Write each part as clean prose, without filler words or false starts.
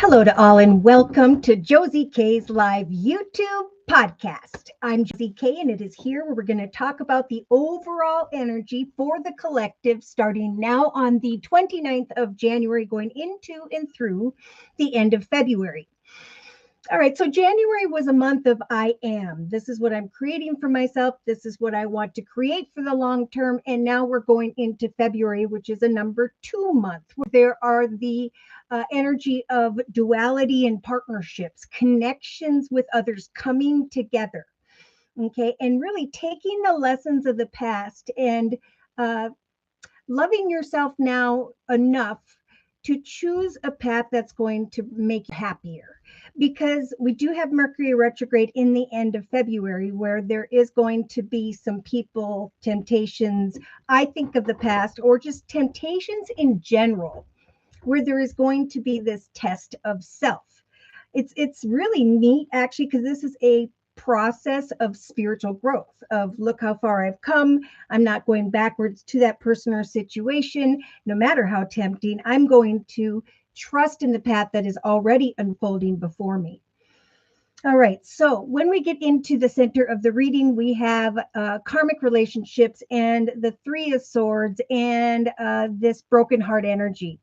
Hello to all and welcome to Josie K's live YouTube podcast. I'm Josie K and it is here where we're going to talk about the overall energy for the collective starting now on the 29th of January going into and through the end of February. All right, so January was a month of I am. This is what I'm creating for myself. This is what I want to create for the long term. And now we're going into February, which is a number 2 month, where there are the energy of duality and partnerships, connections with others coming together. Okay, and really taking the lessons of the past and uh, loving yourself now enough to choose a path that's going to make you happier, because we do have Mercury retrograde in the end of February where there is going to be some people temptations, I think, of the past, or just temptations in general, where there is going to be this test of self. It's really neat actually, because this is a process of spiritual growth, of look how far I've come. I'm not going backwards to that person or situation, no matter how tempting. I'm going to trust in the path that is already unfolding before me. All right, so when we get into the center of the reading, we have karmic relationships and the Three of Swords and this broken heart energy.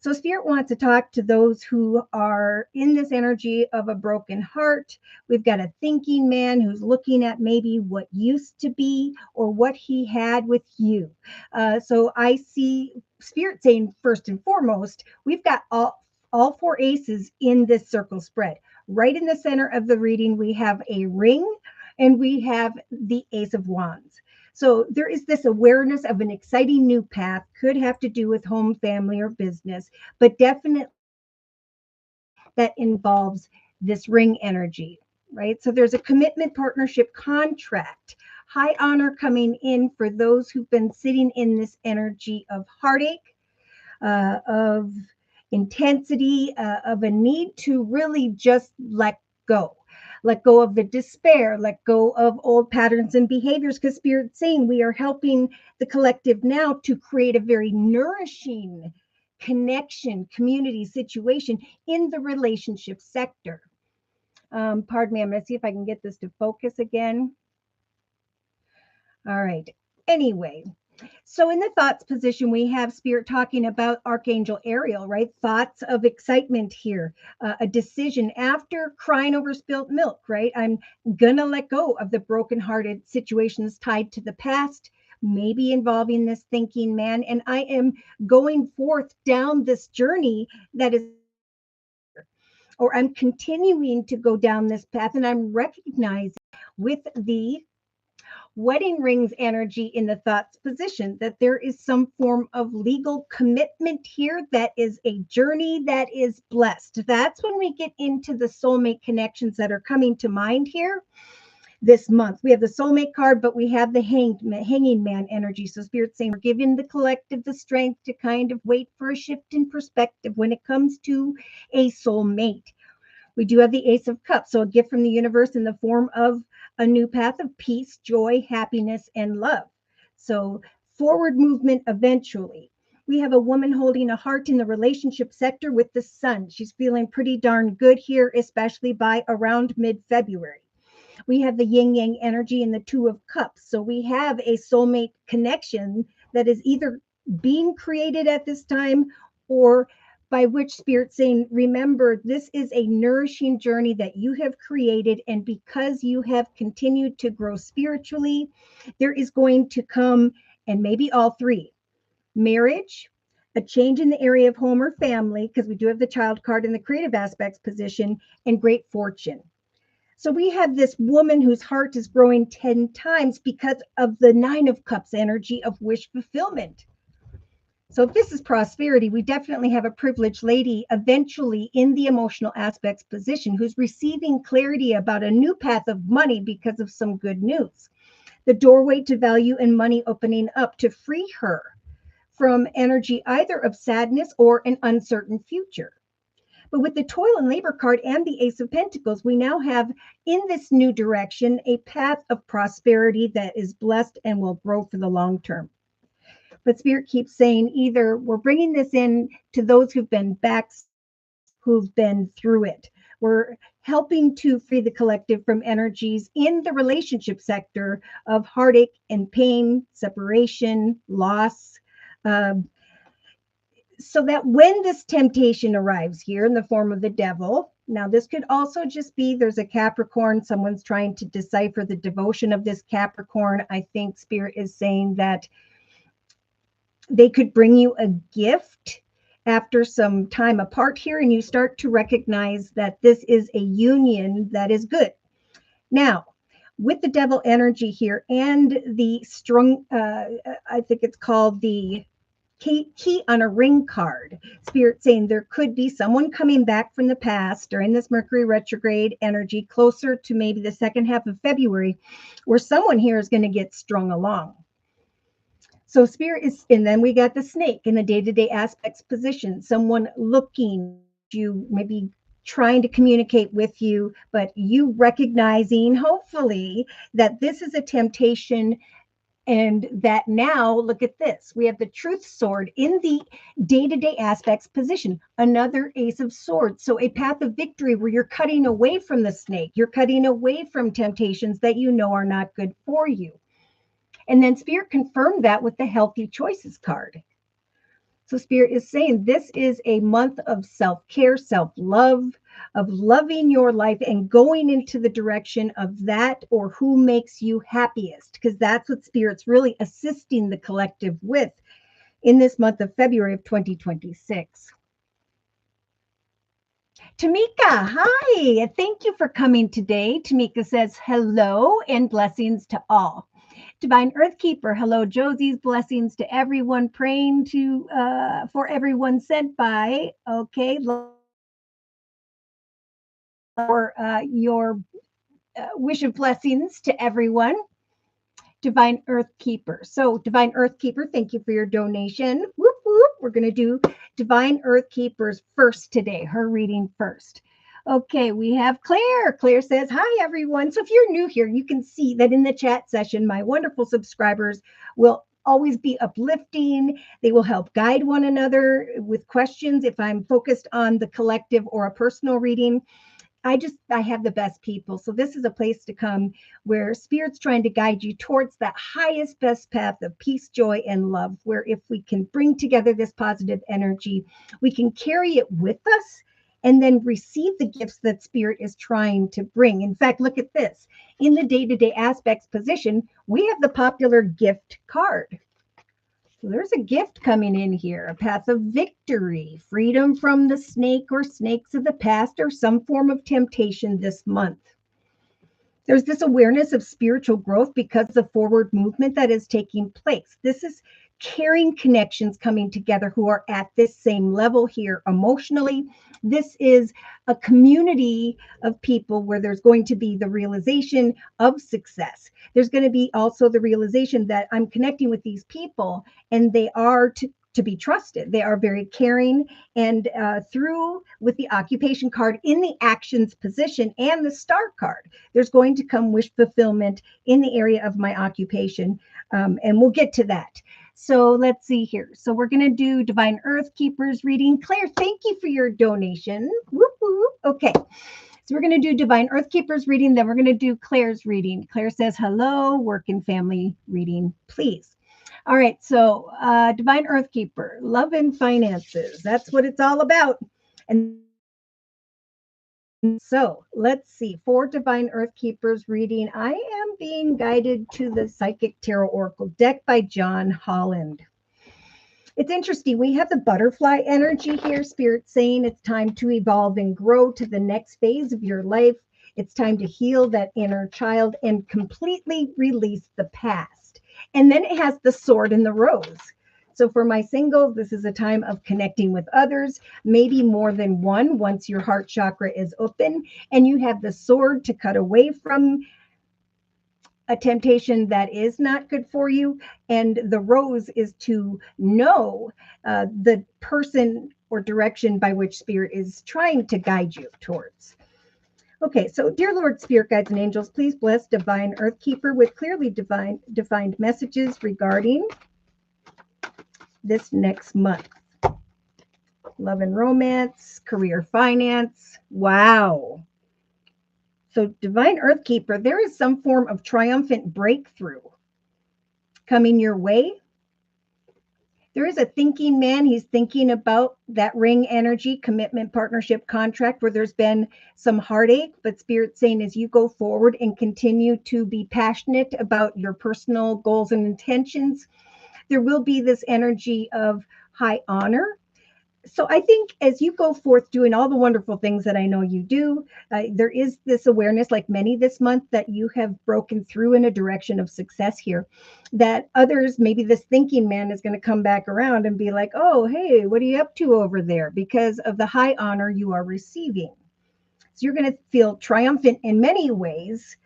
So Spirit wants to talk to those who are in this energy of a broken heart. We've got a thinking man who's looking at maybe what used to be or what he had with you. So I see Spirit saying, first and foremost, we've got all four aces in this circle spread. Right in the center of the reading, we have a ring and we have the Ace of Wands. So there is this awareness of an exciting new path, could have to do with home, family, or business, but definitely that involves this ring energy, right? So there's a commitment, partnership, contract, high honor coming in for those who've been sitting in this energy of heartache, of intensity, of a need to really just let go. Let go of the despair, let go of old patterns and behaviors, because Spirit's saying we are helping the collective now to create a very nourishing connection, community situation in the relationship sector. Pardon me, I'm going to see if I can get this to focus again. All right. Anyway, so in the thoughts position, we have Spirit talking about Archangel Ariel, right? Thoughts of excitement here, a decision after crying over spilt milk, right? I'm going to let go of the brokenhearted situations tied to the past, maybe involving this thinking man. And I am going forth down this journey that is, or I'm continuing to go down this path, and I'm recognizing with the wedding rings energy in the thoughts position that there is some form of legal commitment here, that is a journey that is blessed. That's when we get into the soulmate connections that are coming to mind here this month. We have the soulmate card, but we have the hanging man energy. So Spirit's saying we're giving the collective the strength to kind of wait for a shift in perspective when it comes to a soulmate. We do have the Ace of Cups, so a gift from the universe in the form of a new path of peace, joy, happiness, and love. So forward movement eventually. We have a woman holding a heart in the relationship sector with the sun. She's feeling pretty darn good here, especially by around mid-February. We have the yin yang energy in the Two of Cups. So we have a soulmate connection that is either being created at this time, or by which Spirit's saying, remember, this is a nourishing journey that you have created. And because you have continued to grow spiritually, there is going to come, and maybe all three, marriage, a change in the area of home or family, because we do have the child card in the creative aspects position, and great fortune. So we have this woman whose heart is growing 10 times because of the Nine of Cups energy of wish fulfillment. So if this is prosperity, we definitely have a privileged lady eventually in the emotional aspects position who's receiving clarity about a new path of money because of some good news. The doorway to value and money opening up to free her from energy either of sadness or an uncertain future. But with the toil and labor card and the Ace of Pentacles, we now have in this new direction a path of prosperity that is blessed and will grow for the long term. But Spirit keeps saying either we're bringing this in to those who've been who've been through it. We're helping to free the collective from energies in the relationship sector of heartache and pain, separation, loss. Um, so that when this temptation arrives here in the form of the devil, now this could also just be there's a Capricorn, someone's trying to decipher the devotion of this Capricorn. I think Spirit is saying that they could bring you a gift after some time apart here, and you start to recognize that this is a union that is good. Now, with the devil energy here and the strong, I think it's called the key on a ring card, Spirit saying there could be someone coming back from the past during this Mercury retrograde energy closer to maybe the second half of February, where someone here is going to get strung along. So Spirit is, and then we got the snake in the day-to-day aspects position, someone looking at you, maybe trying to communicate with you, but you recognizing, hopefully, that this is a temptation. And that now, look at this. We have the truth sword in the day-to-day aspects position, another ace of swords. So a path of victory where you're cutting away from the snake. You're cutting away from temptations that you know are not good for you. And then Spirit confirmed that with the healthy choices card. So Spirit is saying this is a month of self-care, self-love, of loving your life and going into the direction of that or who makes you happiest, because that's what Spirit's really assisting the collective with in this month of February of 2026. Tamika, hi. Thank you for coming today. Tamika says hello and blessings to all. Divine Earth Keeper, hello, Josie's blessings to everyone, praying to for everyone sent by. Okay, for your wish of blessings to everyone. Divine Earth Keeper. So, Divine Earth Keeper, thank you for your donation. Whoop, whoop. We're going to do Divine Earth Keepers first today, her reading first. Okay, we have Claire. Claire says, hi, everyone. So if you're new here, you can see that in the chat session, my wonderful subscribers will always be uplifting. They will help guide one another with questions. If I'm focused on the collective or a personal reading, I have the best people. So this is a place to come where Spirit's trying to guide you towards that highest, best path of peace, joy, and love, where if we can bring together this positive energy, we can carry it with us and then receive the gifts that Spirit is trying to bring. In fact, look at this. In the day-to-day aspects position, we have the popular gift card. So there's a gift coming in here, a path of victory, freedom from the snake or snakes of the past or some form of temptation this month. There's this awareness of spiritual growth because of the forward movement that is taking place. This is caring connections coming together who are at this same level here emotionally. This is a community of people where there's going to be the realization of success. There's going to be also the realization that I'm connecting with these people and they are to be trusted. They are very caring, and through with the occupation card in the actions position and the star card, there's going to come wish fulfillment in the area of my occupation, and we'll get to that. So let's see here. So we're going to do Divine Earth Keepers reading. Claire, thank you for your donation. Whoop, whoop. Okay. So we're going to do Divine Earth Keepers reading. Then we're going to do Claire's reading. Claire says, hello, work and family reading, please. All right. So Divine Earth Keeper, love and finances. That's what it's all about. And so let's see. For Divine Earth Keepers reading, I am being guided to the Psychic Tarot Oracle deck by John Holland. It's interesting. We have the butterfly energy here. Spirit saying it's time to evolve and grow to the next phase of your life. It's time to heal that inner child and completely release the past. And then it has the sword and the rose. So for my singles, this is a time of connecting with others, maybe more than one once your heart chakra is open and you have the sword to cut away from a temptation that is not good for you. And the rose is to know the person or direction by which Spirit is trying to guide you towards. Okay, so dear Lord, Spirit Guides and Angels, please bless Divine Earth Keeper with clearly defined messages regarding this next month. love and romance, career, finance. Wow. So, Divine Earth Keeper, there is some form of triumphant breakthrough coming your way. There is a thinking man. He's thinking about that ring energy, commitment, partnership, contract, where there's been some heartache, but Spirit's saying as you go forward and continue to be passionate about your personal goals and intentions, there will be this energy of high honor. So I think as you go forth doing all the wonderful things that I know you do, there is this awareness, like many this month, that you have broken through in a direction of success here, that others, maybe this thinking man is going to come back around and be like, oh, hey, what are you up to over there? Because of the high honor you are receiving. So you're going to feel triumphant in many ways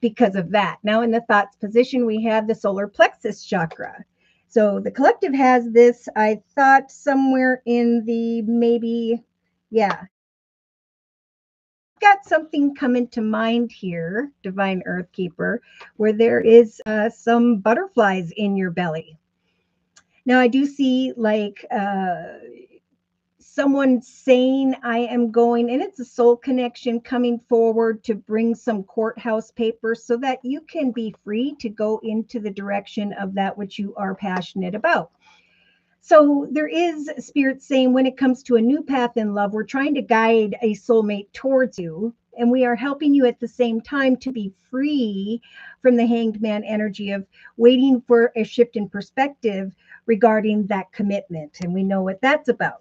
because of that. Now in the thoughts position, we have the solar plexus chakra. So the collective has this, I thought somewhere in the maybe, yeah, got something coming to mind here, Divine Earth Keeper, where there is some butterflies in your belly. Now I do see like someone saying I am going, and it's a soul connection coming forward to bring some courthouse papers so that you can be free to go into the direction of that which you are passionate about. So there is Spirit saying when it comes to a new path in love, we're trying to guide a soulmate towards you, and we are helping you at the same time to be free from the hanged man energy of waiting for a shift in perspective regarding that commitment. And we know what that's about.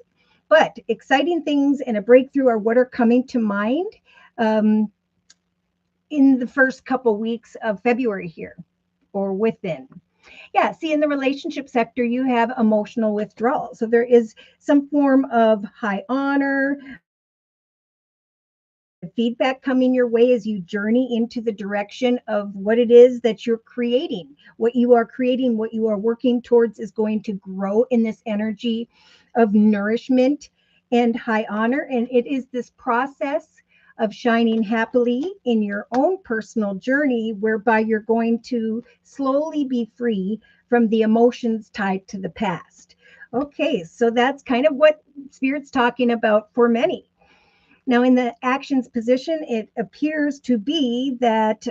But exciting things and a breakthrough are what are coming to mind in the first couple weeks of February here or within. Yeah, see, in the relationship sector, you have emotional withdrawal. So there is some form of high honor, feedback coming your way as you journey into the direction of what it is that you're creating. What you are creating, what you are working towards is going to grow in this energy of nourishment and high honor. And it is this process of shining happily in your own personal journey, whereby you're going to slowly be free from the emotions tied to the past. Okay, so that's kind of what Spirit's talking about for many. Now, in the actions position, it appears to be that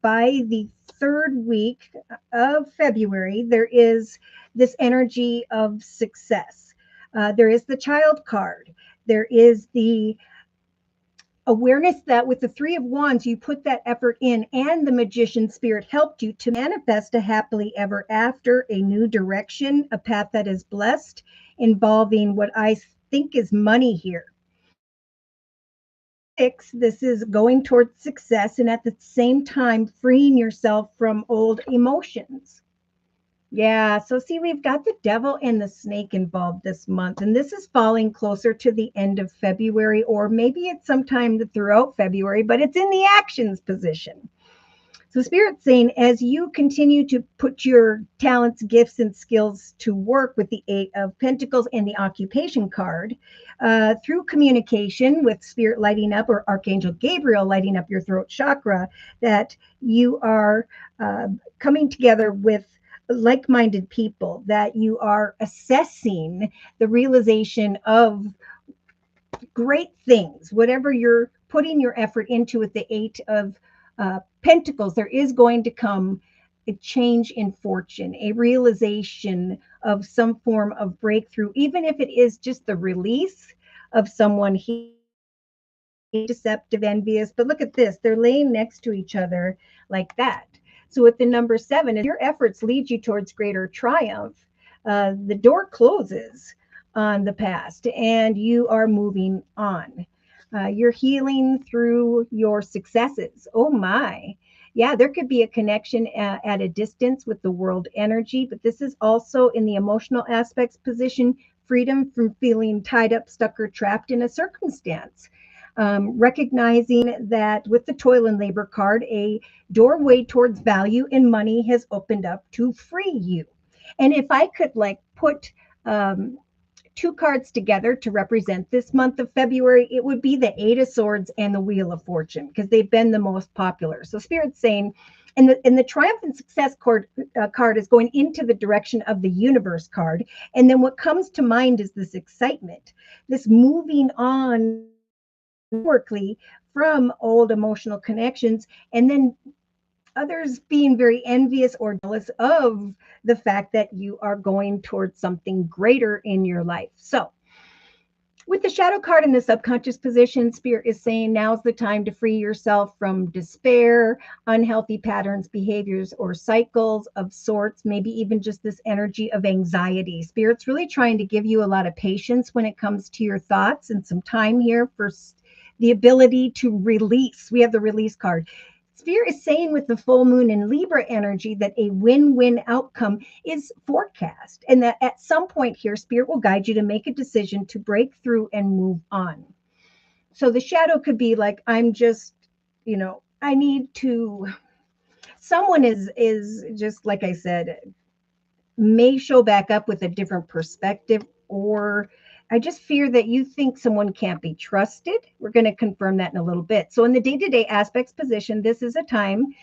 by the third week of February, there is this energy of success. There is the child card. There is the awareness that with the Three of Wands, you put that effort in, and the Magician Spirit helped you to manifest a happily ever after, a new direction, a path that is blessed, involving what I think is money here. This is going towards success and at the same time freeing yourself from old emotions. Yeah, so see, we've got the devil and the snake involved this month, and this is falling closer to the end of February, or maybe it's sometime throughout February, but it's in the actions position. So Spirit's saying as you continue to put your talents, gifts, and skills to work with the Eight of Pentacles and the occupation card, through communication with Spirit lighting up, or Archangel Gabriel lighting up your throat chakra, that you are coming together with like-minded people, that you are assessing the realization of great things, whatever you're putting your effort into with the Eight of Pentacles, there is going to come a change in fortune, a realization of some form of breakthrough, even if it is just the release of someone deceptive, envious. But look at this, they're laying next to each other like that. So with the number 7, if your efforts lead you towards greater triumph, the door closes on the past and you are moving on. You're healing through your successes. Oh my. Yeah, there could be a connection at a distance with the world energy, but this is also in the emotional aspects position, freedom from feeling tied up, stuck, or trapped in a circumstance. Recognizing that with the toil and labor card, a doorway towards value and money has opened up to free you. And if I could like put two cards together to represent this month of February, it would be the Eight of Swords and the Wheel of Fortune, because they've been the most popular. So Spirit's saying And the triumphant success card is going into the direction of the universe card. And then what comes to mind is this excitement, this moving on workly from old emotional connections, and then others being very envious or jealous of the fact that you are going towards something greater in your life. So with the shadow card in the subconscious position, Spirit is saying now's the time to free yourself from despair, unhealthy patterns, behaviors, or cycles of sorts, maybe even just this energy of anxiety. Spirit's really trying to give you a lot of patience when it comes to your thoughts and some time here for the ability to release. We have the release card. Spirit is saying with the full moon in Libra energy that a win-win outcome is forecast, and that at some point here, Spirit will guide you to make a decision to break through and move on. So the shadow could be like, I'm just, I need to, someone is just like I said, may show back up with a different perspective, or I just fear that you think someone can't be trusted. We're going to confirm that in a little bit. So in the day-to-day aspects position, this is a time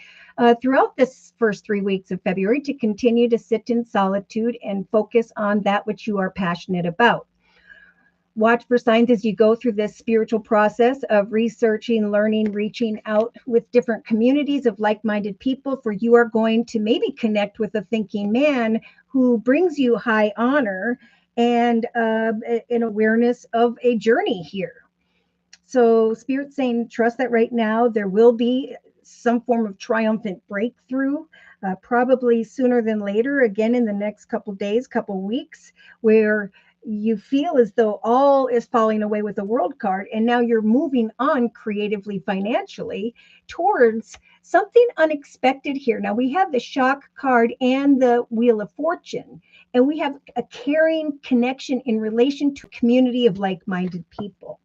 throughout this first 3 weeks of February to continue to sit in solitude and focus on that which you are passionate about. Watch for signs as you go through this spiritual process of researching, learning, reaching out with different communities of like-minded people, for you are going to maybe connect with a thinking man who brings you high honor and an awareness of a journey here. So Spirit's saying, trust that right now there will be some form of triumphant breakthrough, probably sooner than later, again in the next couple days, couple weeks, where you feel as though all is falling away with the world card, and now you're moving on creatively, financially, towards something unexpected here. Now we have the shock card and the wheel of fortune, and we have a caring connection in relation to a community of like-minded people.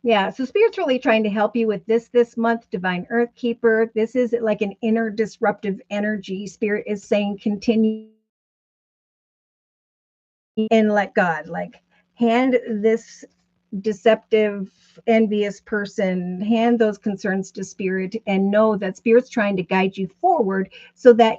Yeah, so Spirit's really trying to help you with this month, Divine Earth Keeper. This is like an inner disruptive energy. Spirit is saying continue and let God, like, hand this deceptive, envious person, hand those concerns to Spirit, and know that Spirit's trying to guide you forward so that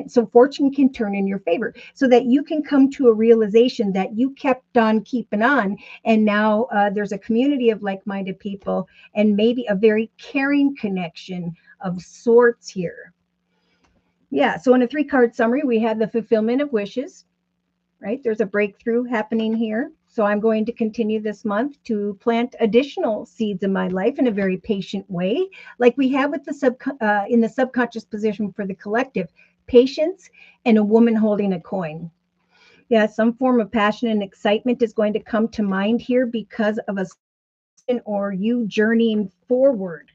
so fortune can turn in your favor, so that you can come to a realization that you kept on keeping on. And now there's a community of like-minded people and maybe a very caring connection of sorts here. Yeah, so in a 3-card summary, we had the fulfillment of wishes, right? There's a breakthrough happening here. So I'm going to continue this month to plant additional seeds in my life in a very patient way, like we have with the in the subconscious position for the collective, patience and a woman holding a coin. Yeah, some form of passion and excitement is going to come to mind here because of a or you journeying forward.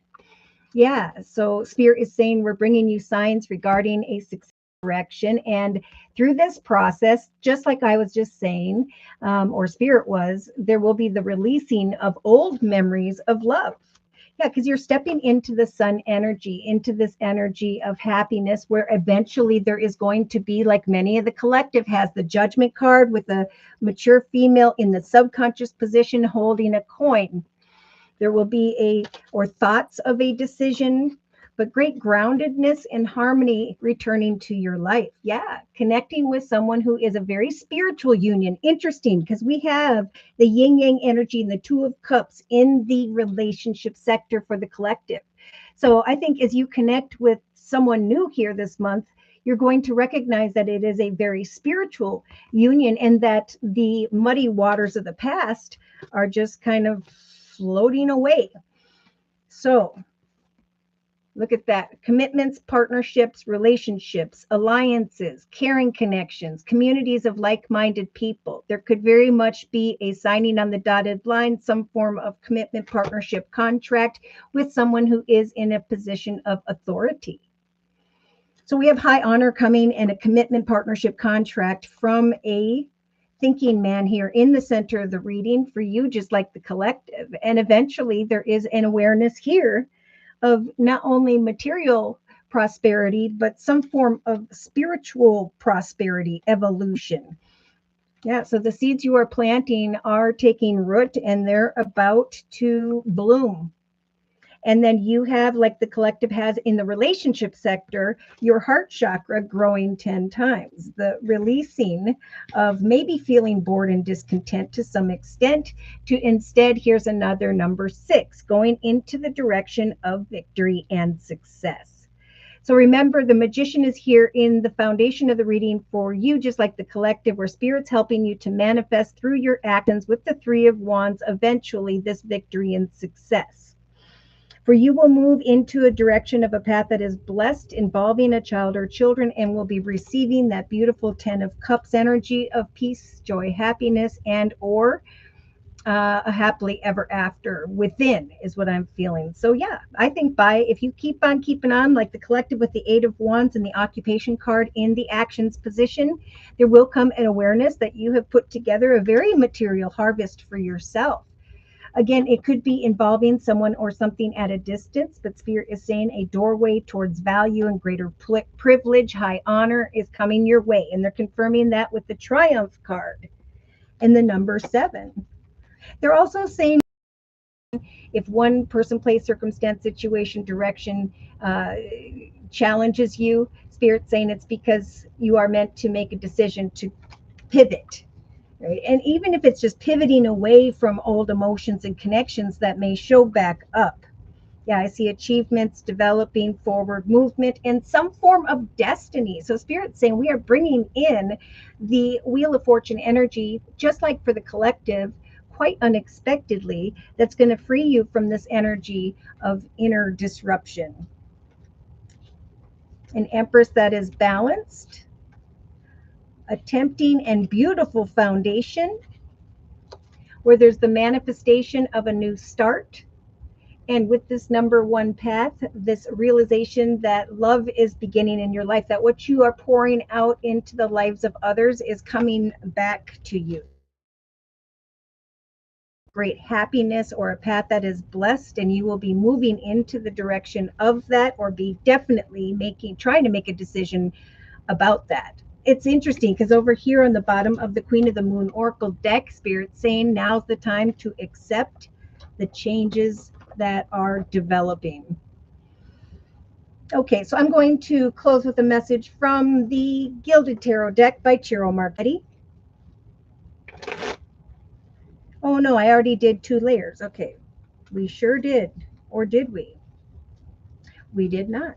Yeah, so Spirit is saying we're bringing you signs regarding a success direction. And through this process, just like I was just saying, or Spirit was, there will be the releasing of old memories of love. Yeah, because you're stepping into the sun energy, into this energy of happiness, where eventually there is going to be, like many of the collective has, the judgment card with a mature female in the subconscious position holding a coin. There will be or thoughts of a decision, but great groundedness and harmony returning to your life. Yeah, connecting with someone who is a very spiritual union. Interesting, because we have the yin yang energy and the 2 of cups in the relationship sector for the collective. So I think as you connect with someone new here this month, you're going to recognize that it is a very spiritual union, and that the muddy waters of the past are just kind of floating away. So look at that. Commitments, partnerships, relationships, alliances, caring connections, communities of like-minded people. There could very much be a signing on the dotted line, some form of commitment, partnership, contract with someone who is in a position of authority. So we have high honor coming and a commitment, partnership, contract from a thinking man here in the center of the reading for you, just like the collective. And eventually there is an awareness here of not only material prosperity, but some form of spiritual prosperity, evolution. Yeah, so the seeds you are planting are taking root and they're about to bloom. And then you have, like the collective has in the relationship sector, your heart chakra growing 10 times, the releasing of maybe feeling bored and discontent to some extent, to instead, here's another number 6, going into the direction of victory and success. So remember, the magician is here in the foundation of the reading for you, just like the collective, where spirit's helping you to manifest through your actions with the 3 of Wands, eventually this victory and success. For you will move into a direction of a path that is blessed, involving a child or children, and will be receiving that beautiful 10 of Cups energy of peace, joy, happiness, and or a happily ever after within is what I'm feeling. So yeah, I think if you keep on keeping on, like the collective with the 8 of Wands and the occupation card in the actions position, there will come an awareness that you have put together a very material harvest for yourself. Again, it could be involving someone or something at a distance, but Spirit is saying a doorway towards value and greater privilege, high honor is coming your way. And they're confirming that with the Triumph card and the number 7. They're also saying if one person, place, circumstance, situation, direction challenges you, Spirit saying it's because you are meant to make a decision to pivot. Right? And even if it's just pivoting away from old emotions and connections that may show back up. Yeah, I see achievements, developing, forward movement, and some form of destiny. So Spirit's saying we are bringing in the Wheel of Fortune energy, just like for the collective, quite unexpectedly, that's going to free you from this energy of inner disruption. An Empress that is balanced, a tempting and beautiful foundation, where there's the manifestation of a new start. And with this number 1 path, this realization that love is beginning in your life, that what you are pouring out into the lives of others is coming back to you. Great happiness, or a path that is blessed, and you will be moving into the direction of that, or be definitely trying to make a decision about that. It's interesting because over here on the bottom of the Queen of the Moon Oracle deck, Spirit saying now's the time to accept the changes that are developing. Okay, so I'm going to close with a message from the Gilded Tarot deck by Ciro Marchetti. Oh no, I already did 2 layers. Okay, we sure did. Or did we? We did not.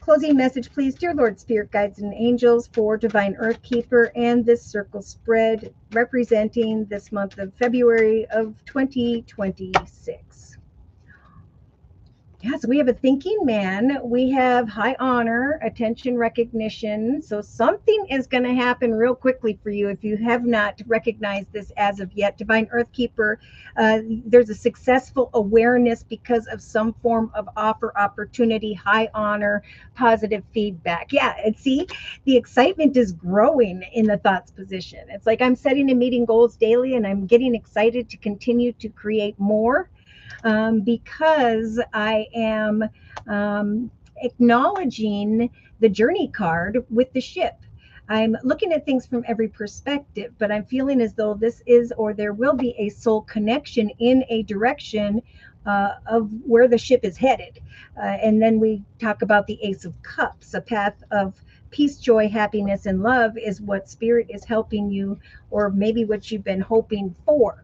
Closing message, please. Dear Lord, Spirit, Guides, and Angels, for Divine Earth Keeper and this circle spread representing this month of February of 2026. Yeah, so we have a thinking man. We have high honor, attention, recognition. So something is going to happen real quickly for you if you have not recognized this as of yet. Divine Earth Keeper, there's a successful awareness because of some form of offer, opportunity, high honor, positive feedback. Yeah, and see, the excitement is growing in the thoughts position. It's like I'm setting and meeting goals daily, and I'm getting excited to continue to create more. Because I am acknowledging the journey card with the ship. I'm looking at things from every perspective, but I'm feeling as though this is, or there will be, a soul connection in a direction of where the ship is headed. And then we talk about the Ace of Cups, a path of peace, joy, happiness, and love is what Spirit is helping you, or maybe what you've been hoping for.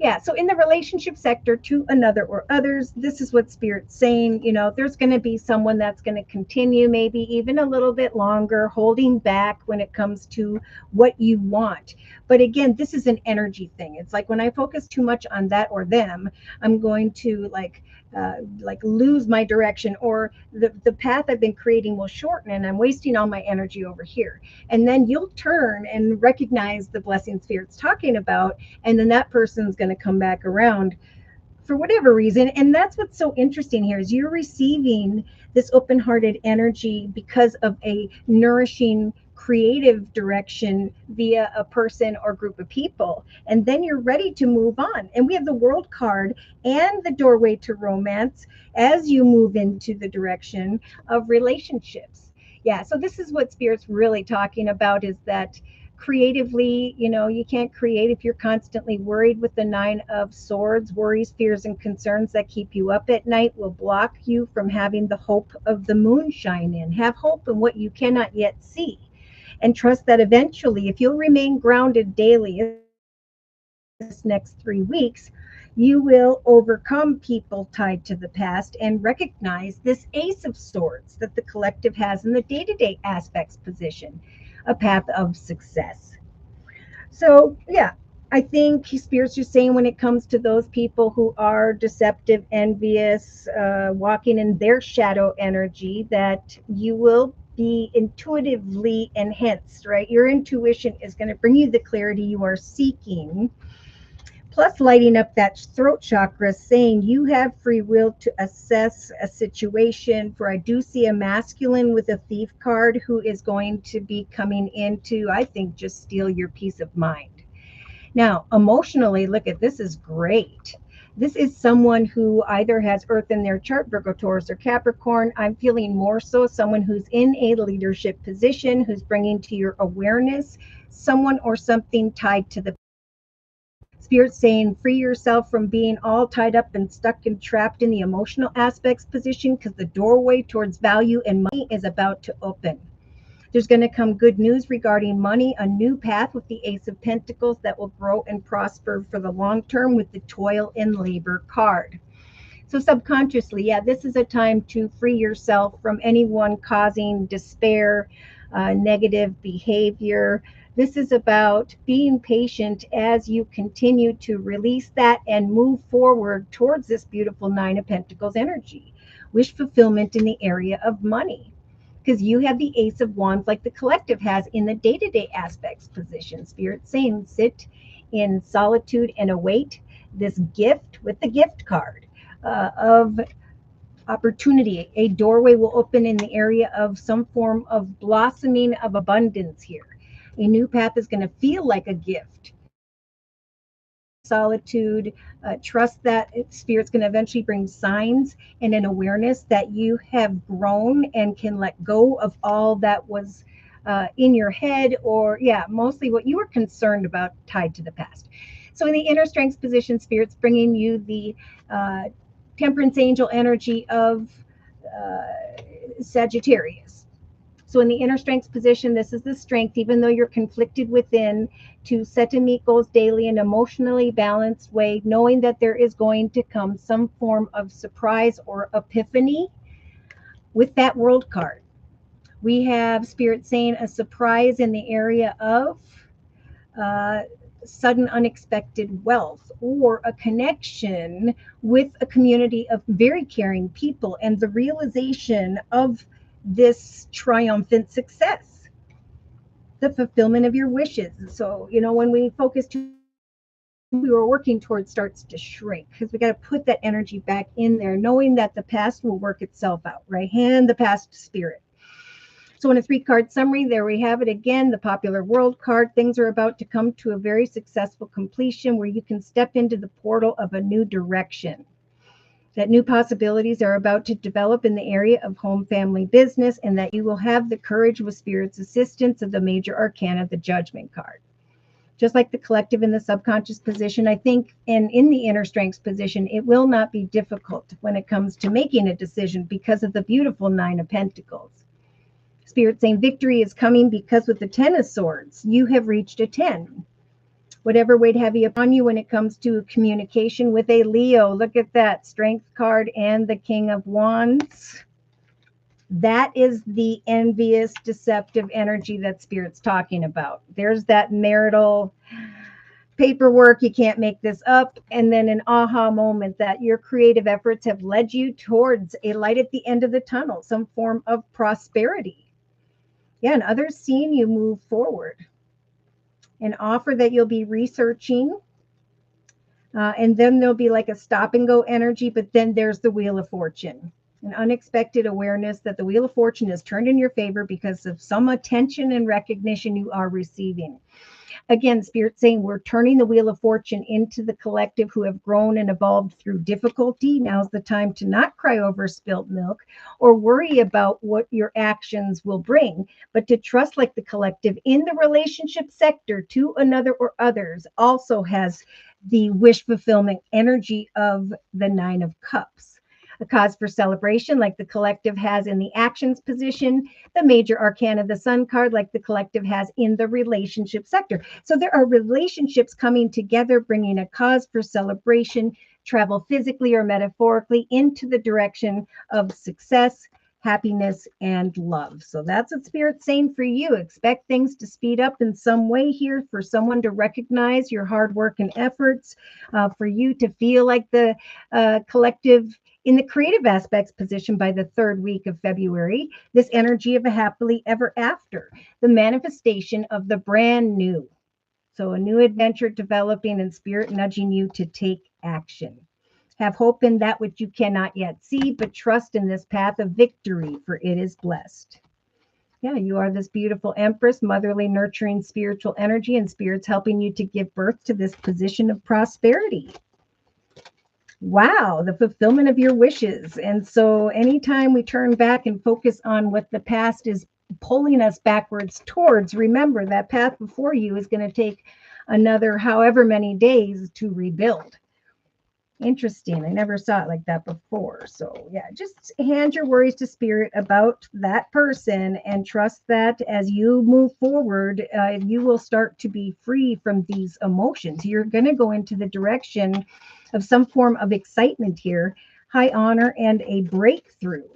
Yeah, so in the relationship sector, to another or others, this is what Spirit's saying. There's going to be someone that's going to continue, maybe even a little bit longer, holding back when it comes to what you want. But again, this is an energy thing. It's like when I focus too much on that or them, I'm going to lose my direction, or the path I've been creating will shorten, and I'm wasting all my energy over here. And then you'll turn and recognize the blessing Spirit's talking about, and then that person's going to come back around for whatever reason. And that's what's so interesting here, is you're receiving this open-hearted energy because of a nourishing creative direction via a person or group of people, and then you're ready to move on. And we have the World card and the doorway to romance as you move into the direction of relationships. Yeah, so this is what Spirit's really talking about, is that creatively, you can't create if you're constantly worried with the Nine of Swords. Worries, fears, and concerns that keep you up at night will block you from having the hope of the moon shine in. Have hope in what you cannot yet see, and trust that eventually, if you'll remain grounded daily, this next 3 weeks, you will overcome people tied to the past and recognize this Ace of Swords that the collective has in the day-to-day aspects position, a path of success. So, yeah, I think Spirit's just saying when it comes to those people who are deceptive, envious, walking in their shadow energy, that you will be intuitively enhanced, right? Your intuition is going to bring you the clarity you are seeking, plus lighting up that throat chakra, saying you have free will to assess a situation. For I do see a masculine with a thief card who is going to be coming in to, I think, just steal your peace of mind. Now, emotionally, look at this, is great. This is someone who either has Earth in their chart, Virgo, Taurus, or Capricorn. I'm feeling more so someone who's in a leadership position, who's bringing to your awareness someone or something tied to the Spirit saying free yourself from being all tied up and stuck and trapped in the emotional aspects position, because the doorway towards value and money is about to open. There's going to come good news regarding money, a new path with the Ace of Pentacles that will grow and prosper for the long term with the toil and labor card. So subconsciously, yeah, this is a time to free yourself from anyone causing despair, negative behavior. This is about being patient as you continue to release that and move forward towards this beautiful Nine of Pentacles energy. Wish fulfillment in the area of money, because you have the Ace of Wands like the collective has in the day-to-day aspects position. Spirit saying sit in solitude and await this gift with the gift card of opportunity. A doorway will open in the area of some form of blossoming of abundance here. A new path is going to feel like a gift. Solitude, trust that Spirit's going to eventually bring signs and an awareness that you have grown and can let go of all that was in your head, or mostly what you were concerned about tied to the past. So in the inner strength position, Spirit's bringing you the temperance angel energy of Sagittarius. So in the inner strength position, this is the strength, even though you're conflicted within, to set and meet goals daily in an emotionally balanced way, knowing that there is going to come some form of surprise or epiphany with that world card. We have Spirit saying a surprise in the area of sudden unexpected wealth, or a connection with a community of very caring people, and the realization of this triumphant success, the fulfillment of your wishes. So, when we focus too, we were working towards starts to shrink, because we got to put that energy back in there, knowing that the past will work itself out, right? Hand the past to Spirit. So in a 3-card summary, there we have it again, the popular world card. Things are about to come to a very successful completion where you can step into the portal of a new direction. That new possibilities are about to develop in the area of home, family, business, and that you will have the courage with Spirit's assistance of the major arcana, the Judgment card. Just like the collective in the subconscious position, I think, and in the inner strengths position, it will not be difficult when it comes to making a decision because of the beautiful Nine of Pentacles. Spirit saying victory is coming because with the 10 of Swords, you have reached a 10. Whatever weighed heavy upon you when it comes to communication with a Leo, look at that strength card and the King of Wands. That is the envious, deceptive energy that Spirit's talking about. There's that marital paperwork, you can't make this up, and then an aha moment that your creative efforts have led you towards a light at the end of the tunnel, some form of prosperity. And others seeing you move forward. An offer that you'll be researching, and then there'll be like a stop and go energy, but then there's the Wheel of Fortune. An unexpected awareness that the Wheel of Fortune is turned in your favor because of some attention and recognition you are receiving. Again, Spirit saying we're turning the wheel of fortune into the collective who have grown and evolved through difficulty. Now's the time to not cry over spilt milk or worry about what your actions will bring, but to trust like the collective in the relationship sector to another or others also has the wish fulfillment energy of the Nine of Cups. A cause for celebration, like the collective has in the actions position, the major arcana, the Sun card, like the collective has in the relationship sector. So there are relationships coming together, bringing a cause for celebration, travel physically or metaphorically into the direction of success, happiness, and love. So that's what Spirit's saying for you. Expect things to speed up in some way here, for someone to recognize your hard work and efforts, for you to feel like the collective in the creative aspects position by the third week of February, this energy of a happily ever after, the manifestation of the brand new. So a new adventure developing and Spirit nudging you to take action. Have hope in that which you cannot yet see, but trust in this path of victory, for it is blessed. Yeah, you are this beautiful Empress, motherly, nurturing spiritual energy, and Spirit's helping you to give birth to this position of prosperity. Wow, the fulfillment of your wishes. And so anytime we turn back and focus on what the past is pulling us backwards towards, remember that path before you is going to take another however many days to rebuild. Interesting. I never saw it like that before. So yeah, just hand your worries to Spirit about that person and trust that as you move forward, you will start to be free from these emotions. You're going to go into the direction of some form of excitement here, high honor, and a breakthrough.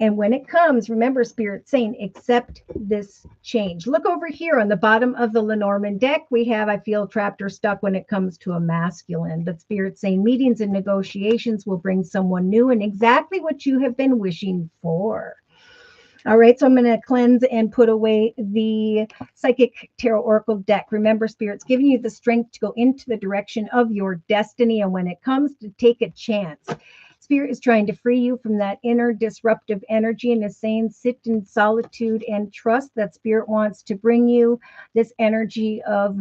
And when it comes, remember Spirit saying, accept this change. Look over here on the bottom of the Lenormand deck. We have, I feel trapped or stuck when it comes to a masculine. But Spirit saying meetings and negotiations will bring someone new and exactly what you have been wishing for. All right, so I'm going to cleanse and put away the Psychic Tarot Oracle deck. Remember, Spirit's giving you the strength to go into the direction of your destiny. And when it comes to take a chance, Spirit is trying to free you from that inner disruptive energy and is saying sit in solitude and trust that Spirit wants to bring you this energy of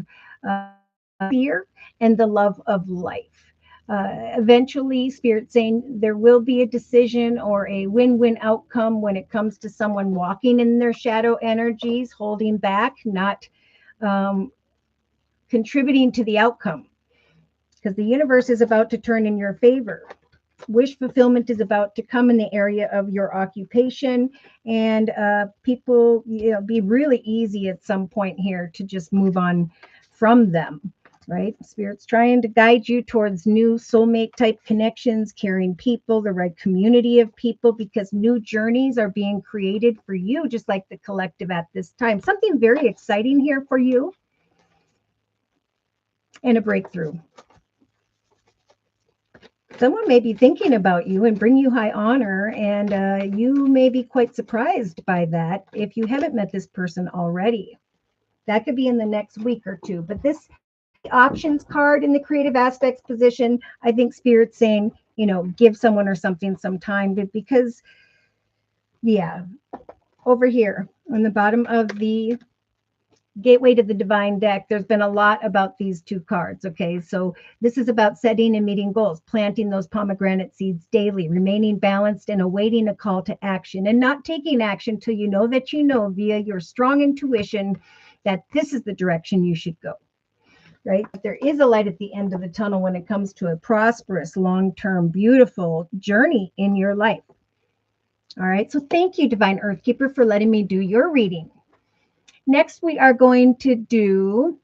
fear and the love of life. Eventually, Spirit saying there will be a decision or a win-win outcome when it comes to someone walking in their shadow energies, holding back, not contributing to the outcome, because the universe is about to turn in your favor. Wish fulfillment is about to come in the area of your occupation, and people, be really easy at some point here to just move on from them. Right? Spirit's trying to guide you towards new soulmate type connections, caring people, the right community of people, because new journeys are being created for you, just like the collective at this time. Something very exciting here for you and a breakthrough. Someone may be thinking about you and bring you high honor, and you may be quite surprised by that if you haven't met this person already. That could be in the next week or two. But this options card in the creative aspects position, I think Spirit's saying, give someone or something some time, but because, over here on the bottom of the Gateway to the Divine deck, there's been a lot about these two cards. Okay, so this is about setting and meeting goals, planting those pomegranate seeds daily, remaining balanced and awaiting a call to action, and not taking action till you know that via your strong intuition that this is the direction you should go. Right? But there is a light at the end of the tunnel when it comes to a prosperous, long-term, beautiful journey in your life. All right. So thank you, Divine Earth Keeper, for letting me do your reading. Next, we are going to do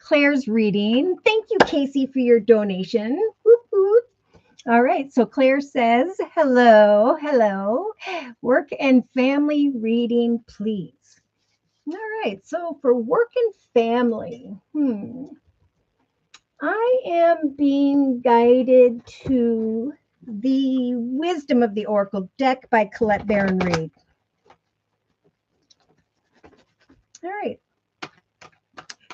Claire's reading. Thank you, Casey, for your donation. Whoop, whoop. All right. So Claire says, hello. Work and family reading, please. All right. So for work and family, I am being guided to the Wisdom of the Oracle deck by Colette Baron Reid. All right.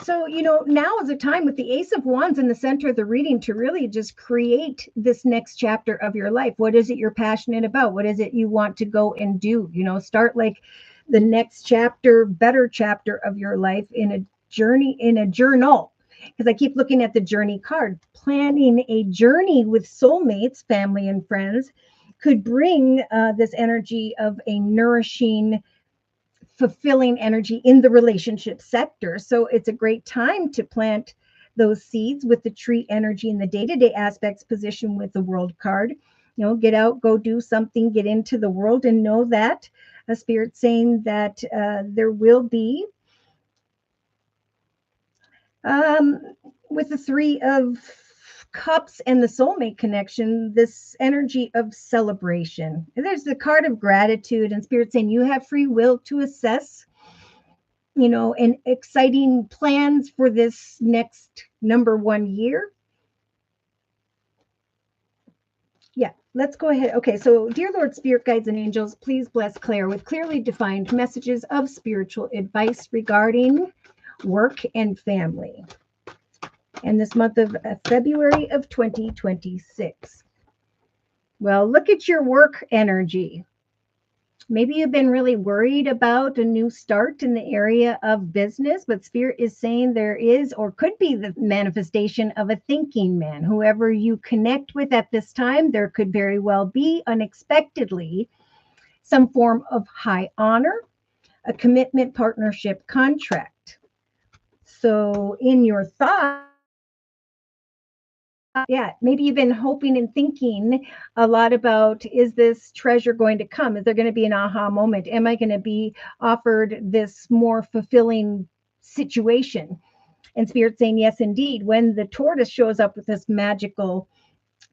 So, now is a time with the Ace of Wands in the center of the reading to really just create this next chapter of your life. What is it you're passionate about? What is it you want to go and do? Start like the next chapter, better chapter of your life in a a journal, because I keep looking at the journey card. Planning a journey with soulmates, family, and friends could bring this energy of a nourishing, fulfilling energy in the relationship sector. So it's a great time to plant those seeds with the tree energy in the day-to-day aspects position with the world card. Get out, go do something, get into the world, and know that a spirit saying that there will be with the Three of Cups and the soulmate connection, this energy of celebration. And there's the card of gratitude, and spirit saying you have free will to assess, and exciting plans for this next number 1 year. Yeah, let's go ahead. Okay, so dear Lord, spirit guides and angels, please bless Claire with clearly defined messages of spiritual advice regarding work and family. And this month of February of 2026. Well, look at your work energy. Maybe you've been really worried about a new start in the area of business, but Spirit is saying there is or could be the manifestation of a thinking man. Whoever you connect with at this time, there could very well be unexpectedly some form of high honor, a commitment, partnership, contract. So in your thoughts, yeah, maybe you've been hoping and thinking a lot about, is this treasure going to come? Is there going to be an aha moment? Am I going to be offered this more fulfilling situation? And Spirit saying, yes, indeed. When the tortoise shows up with this magical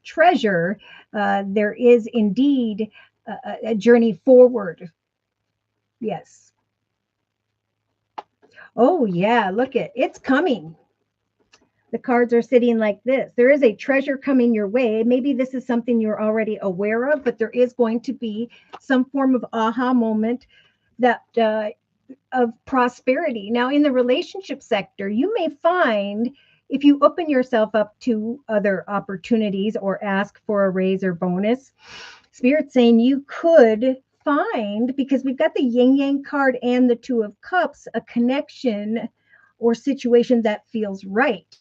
treasure, there is indeed a journey forward. Yes. Oh, yeah, look it's coming. The cards are sitting like this. There is a treasure coming your way. Maybe this is something you're already aware of, but there is going to be some form of aha moment that of prosperity. Now, in the relationship sector, you may find if you open yourself up to other opportunities or ask for a raise or bonus, Spirit saying you could find, because we've got the yin yang card and the Two of Cups, a connection or situation that feels right.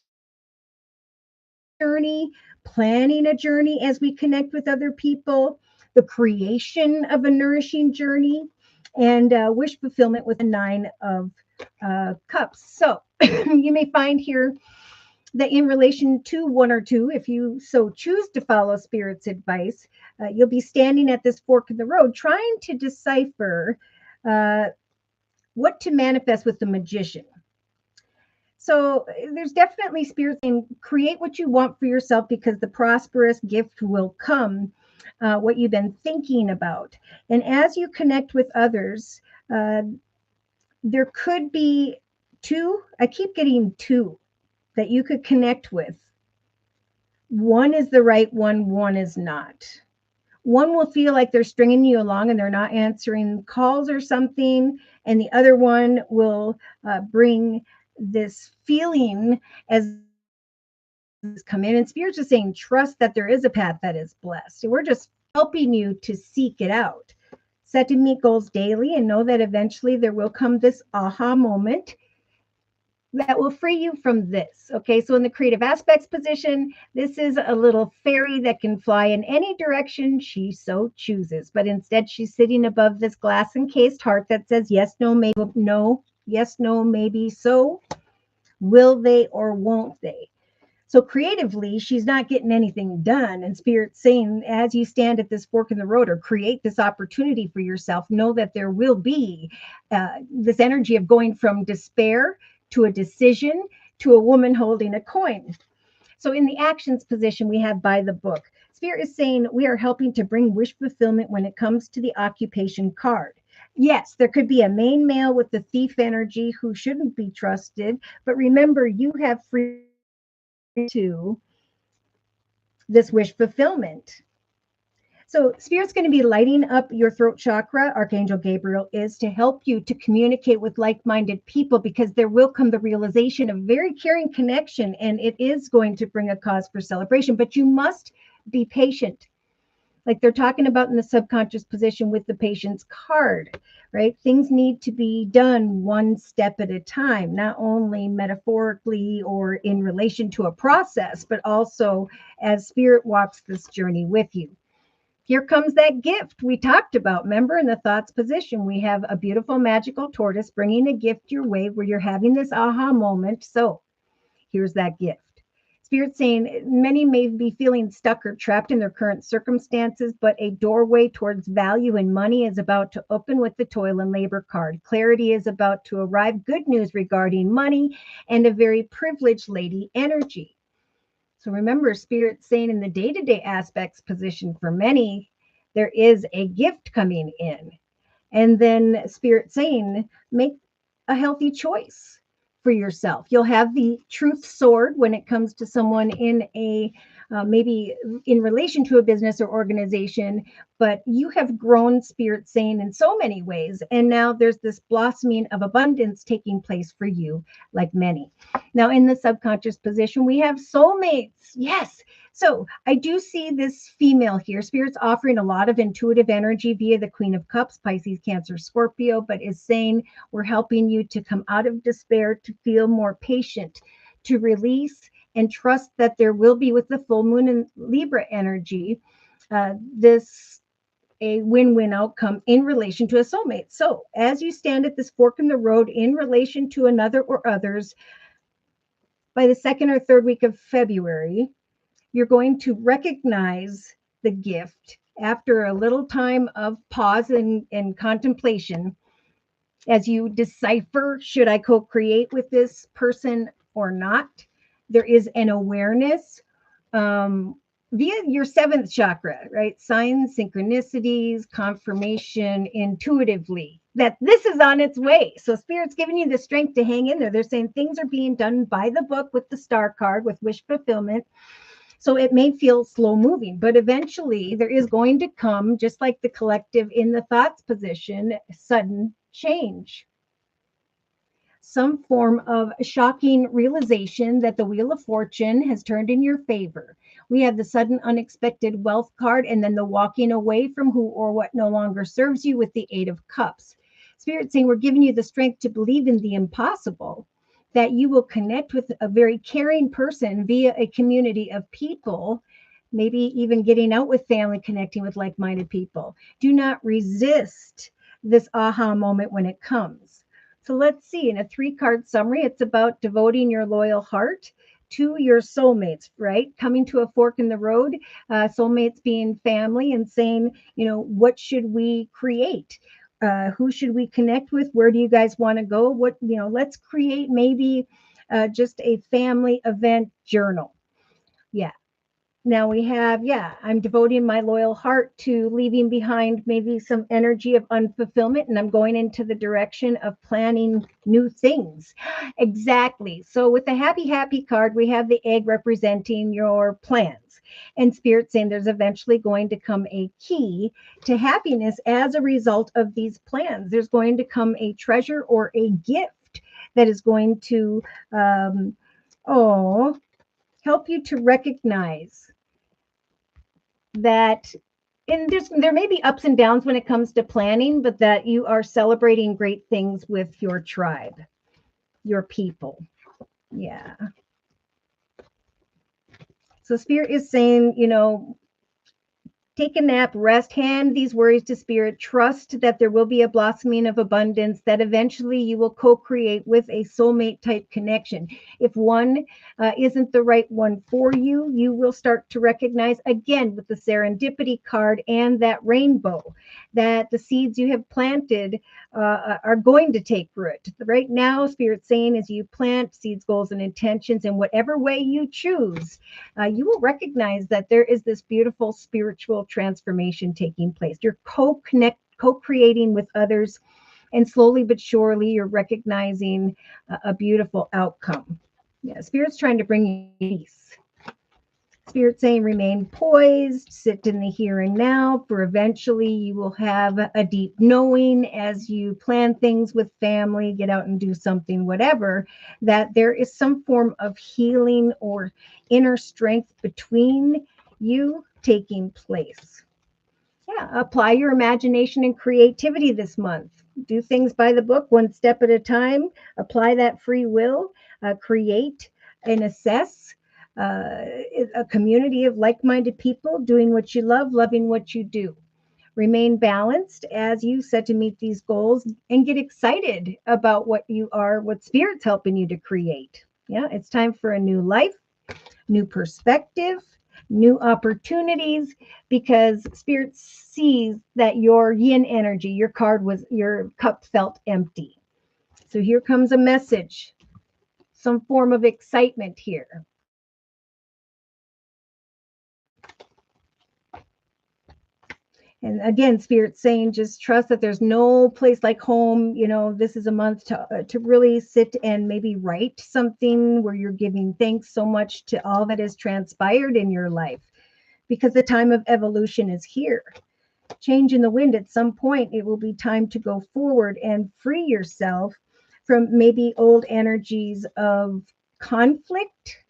Journey, planning a journey as we connect with other people, the creation of a nourishing journey, and wish fulfillment with a Nine of Cups. So you may find here that in relation to one or two, if you so choose to follow Spirit's advice, you'll be standing at this fork in the road trying to decipher what to manifest with the Magician. So there's definitely Spirit saying create what you want for yourself, because the prosperous gift will come, what you've been thinking about. And as you connect with others, there could be two, I keep getting two that you could connect with. One is the right one is not. One will feel like they're stringing you along and they're not answering calls or something. And the other one will bring this feeling as come in, and Spirit's just saying trust that there is a path that is blessed. So we're just helping you to seek it out. Set to meet goals daily and know that eventually there will come this aha moment that will free you from this. Okay, so in the creative aspects position, this is a little fairy that can fly in any direction she so chooses, but instead she's sitting above this glass encased heart that says yes, no, maybe, no, yes, no, maybe, so will they or won't they? So creatively, she's not getting anything done. And Spirit's saying, as you stand at this fork in the road or create this opportunity for yourself, know that there will be this energy of going from despair to a decision to a woman holding a coin. So in the actions position, we have by the book. Spirit is saying we are helping to bring wish fulfillment when it comes to the occupation card. Yes, there could be a main male with the thief energy who shouldn't be trusted. But remember, you have free to this wish fulfillment. So Spirit's going to be lighting up your throat chakra. Archangel Gabriel is to help you to communicate with like-minded people, because there will come the realization of very caring connection, and it is going to bring a cause for celebration, but you must be patient. like they're talking about in the subconscious position with the patient's card, right? Things need to be done one step at a time, not only metaphorically or in relation to a process, but also as spirit walks this journey with you. Here comes that gift we talked about. Remember, in the thoughts position, we have a beautiful magical tortoise bringing a gift your way where you're having this aha moment. So here's that gift. Spirit saying many may be feeling stuck or trapped in their current circumstances, but a doorway towards value and money is about to open with the toil and labor card. Clarity is about to arrive. Good news regarding money and a very privileged lady energy. So remember, Spirit saying in the day-to-day aspects position for many, there is a gift coming in. And then Spirit saying, make a healthy choice for yourself. You'll have the truth sword when it comes to someone in a maybe in relation to a business or organization, but you have grown, Spirit saying, in so many ways. And now there's this blossoming of abundance taking place for you, like many. Now, in the subconscious position, we have soulmates. Yes. So I do see this female here. Spirit's offering a lot of intuitive energy via the Queen of Cups, Pisces, Cancer, Scorpio, but is saying we're helping you to come out of despair, to feel more patient, to release and trust that there will be, with the full moon and Libra energy, this a win-win outcome in relation to a soulmate. So as you stand at this fork in the road in relation to another or others, by the second or third week of February, you're going to recognize the gift after a little time of pause and contemplation as you decipher, should I co-create with this person or not? There is an awareness via your seventh chakra, right? Signs, synchronicities, confirmation intuitively that this is on its way. So Spirit's giving you the strength to hang in there. They're saying things are being done by the book with the star card, with wish fulfillment. So it may feel slow moving, but eventually there is going to come, just like the collective in the thoughts position, sudden change. Some form of shocking realization that the Wheel of Fortune has turned in your favor. We have the sudden unexpected wealth card, and then the walking away from who or what no longer serves you with the Eight of Cups. Spirit saying we're giving you the strength to believe in the impossible, that you will connect with a very caring person via a community of people, maybe even getting out with family, connecting with like-minded people. Do not resist this aha moment when it comes. So let's see, in a 3-card summary, it's about devoting your loyal heart to your soulmates, right? Coming to a fork in the road, soulmates being family, and saying, what should we create? Who should we connect with? Where do you guys want to go? Let's create maybe just a family event journal. Yeah. Now we have, I'm devoting my loyal heart to leaving behind maybe some energy of unfulfillment, and I'm going into the direction of planning new things. Exactly. So with the happy card, we have the egg representing your plans, and Spirit saying there's eventually going to come a key to happiness as a result of these plans. There's going to come a treasure or a gift that is going to, help you to recognize that there may be ups and downs when it comes to planning, but that you are celebrating great things with your tribe, your people. Yeah. So Spirit is saying, take a nap, rest, hand these worries to Spirit, trust that there will be a blossoming of abundance, that eventually you will co-create with a soulmate type connection. If one isn't the right one for you, you will start to recognize, again, with the serendipity card and that rainbow, that the seeds you have planted are going to take root. Right now, Spirit's saying, as you plant seeds, goals, and intentions in whatever way you choose, you will recognize that there is this beautiful spiritual transformation taking place. You're co-creating with others, and slowly but surely you're recognizing a beautiful outcome. Yeah, Spirit's trying to bring you peace. Spirit saying remain poised, sit in the here and now, for eventually you will have a deep knowing as you plan things with family, get out and do something, whatever, that there is some form of healing or inner strength between you taking place. Yeah, apply your imagination and creativity this month. Do things by the book, one step at a time. Apply that free will, create and assess uh, a community of like minded people doing what you love, loving what you do. Remain balanced as you set to meet these goals and get excited about what Spirit's helping you to create. Yeah, it's time for a new life, new perspective, new opportunities, because Spirit sees that your yin energy, your cup felt empty. So here comes a message, some form of excitement here. And again, Spirit's saying just trust that there's no place like home. This is a month to really sit and maybe write something where you're giving thanks so much to all that has transpired in your life, because the time of evolution is here. Change in the wind. At some point, it will be time to go forward and free yourself from maybe old energies of conflict.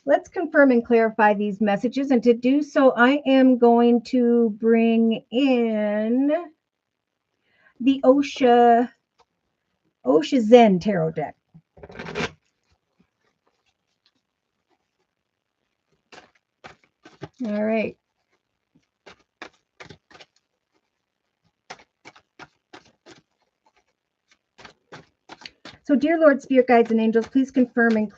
Let's confirm and clarify these messages. And to do so, I am going to bring in the Osha Zen Tarot deck. All right. So, dear Lord, Spirit Guides, and Angels, please confirm and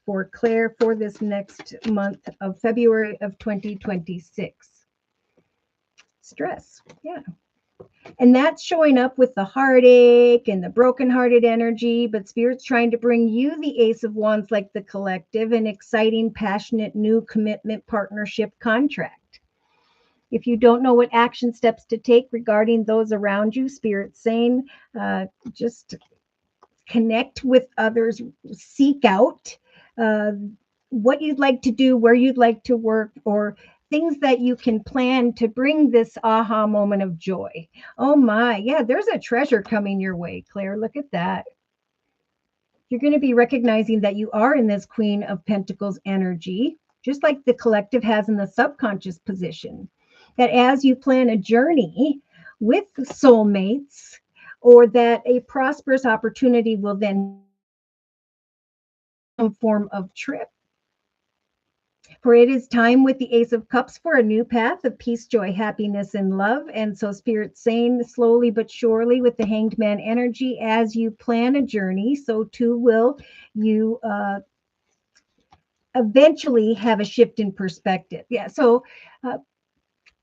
for Claire for this next month of February of 2026. Stress. Yeah. And that's showing up with the heartache and the brokenhearted energy, but Spirit's trying to bring you the Ace of Wands, like the collective, an exciting, passionate, new commitment, partnership, contract. If you don't know what action steps to take regarding those around you, Spirit's saying just connect with others, seek out uh, what you'd like to do, where you'd like to work, or things that you can plan to bring this aha moment of joy. Oh my, yeah, there's a treasure coming your way, Claire. Look at that. You're going to be recognizing that you are in this Queen of Pentacles energy, just like the collective has in the subconscious position. That as you plan a journey with soulmates, or that a prosperous opportunity will then some form of trip. For it is time with the Ace of Cups for a new path of peace, joy, happiness, and love. And so Spirit's saying slowly but surely with the Hanged Man energy, as you plan a journey, so too will you eventually have a shift in perspective. Yeah. So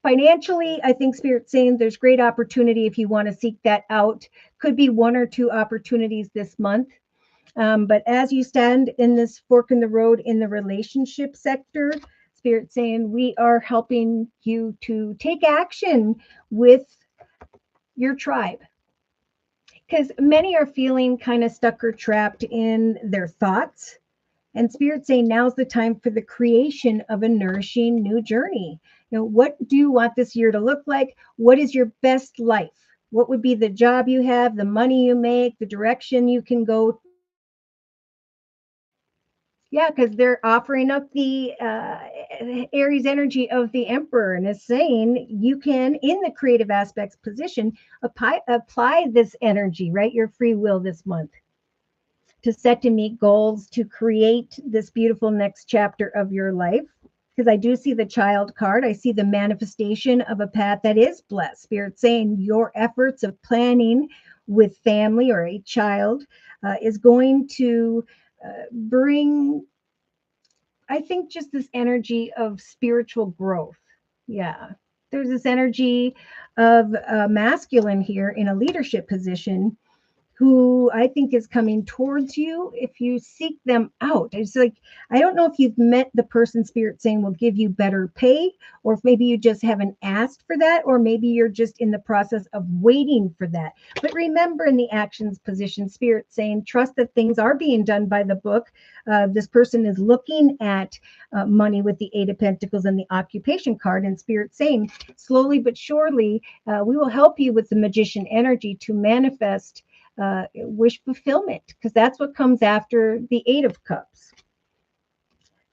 financially, I think Spirit's saying there's great opportunity if you want to seek that out. Could be one or two opportunities this month. But as you stand in this fork in the road in the relationship sector, Spirit saying we are helping you to take action with your tribe. Because many are feeling kind of stuck or trapped in their thoughts. And Spirit saying now's the time for the creation of a nourishing new journey. What do you want this year to look like? What is your best life? What would be the job you have, the money you make, the direction you can go? Yeah, because they're offering up the Aries energy of the Emperor and is saying you can, in the creative aspects position, apply this energy, right? Your free will this month to set to meet goals, to create this beautiful next chapter of your life. Because I do see the child card. I see the manifestation of a path that is blessed. Spirit saying your efforts of planning with family or a child is going to bring, I think, just this energy of spiritual growth. Yeah. There's this energy of masculine here in a leadership position who I think is coming towards you if you seek them out. It's like, I don't know if you've met the person Spirit saying will give you better pay, or if maybe you just haven't asked for that, or maybe you're just in the process of waiting for that. But remember, in the actions position, Spirit saying, trust that things are being done by the book. This person is looking at money with the Eight of Pentacles and the occupation card, and Spirit saying, slowly but surely, we will help you with the Magician energy to manifest wish fulfillment, because that's what comes after the Eight of Cups.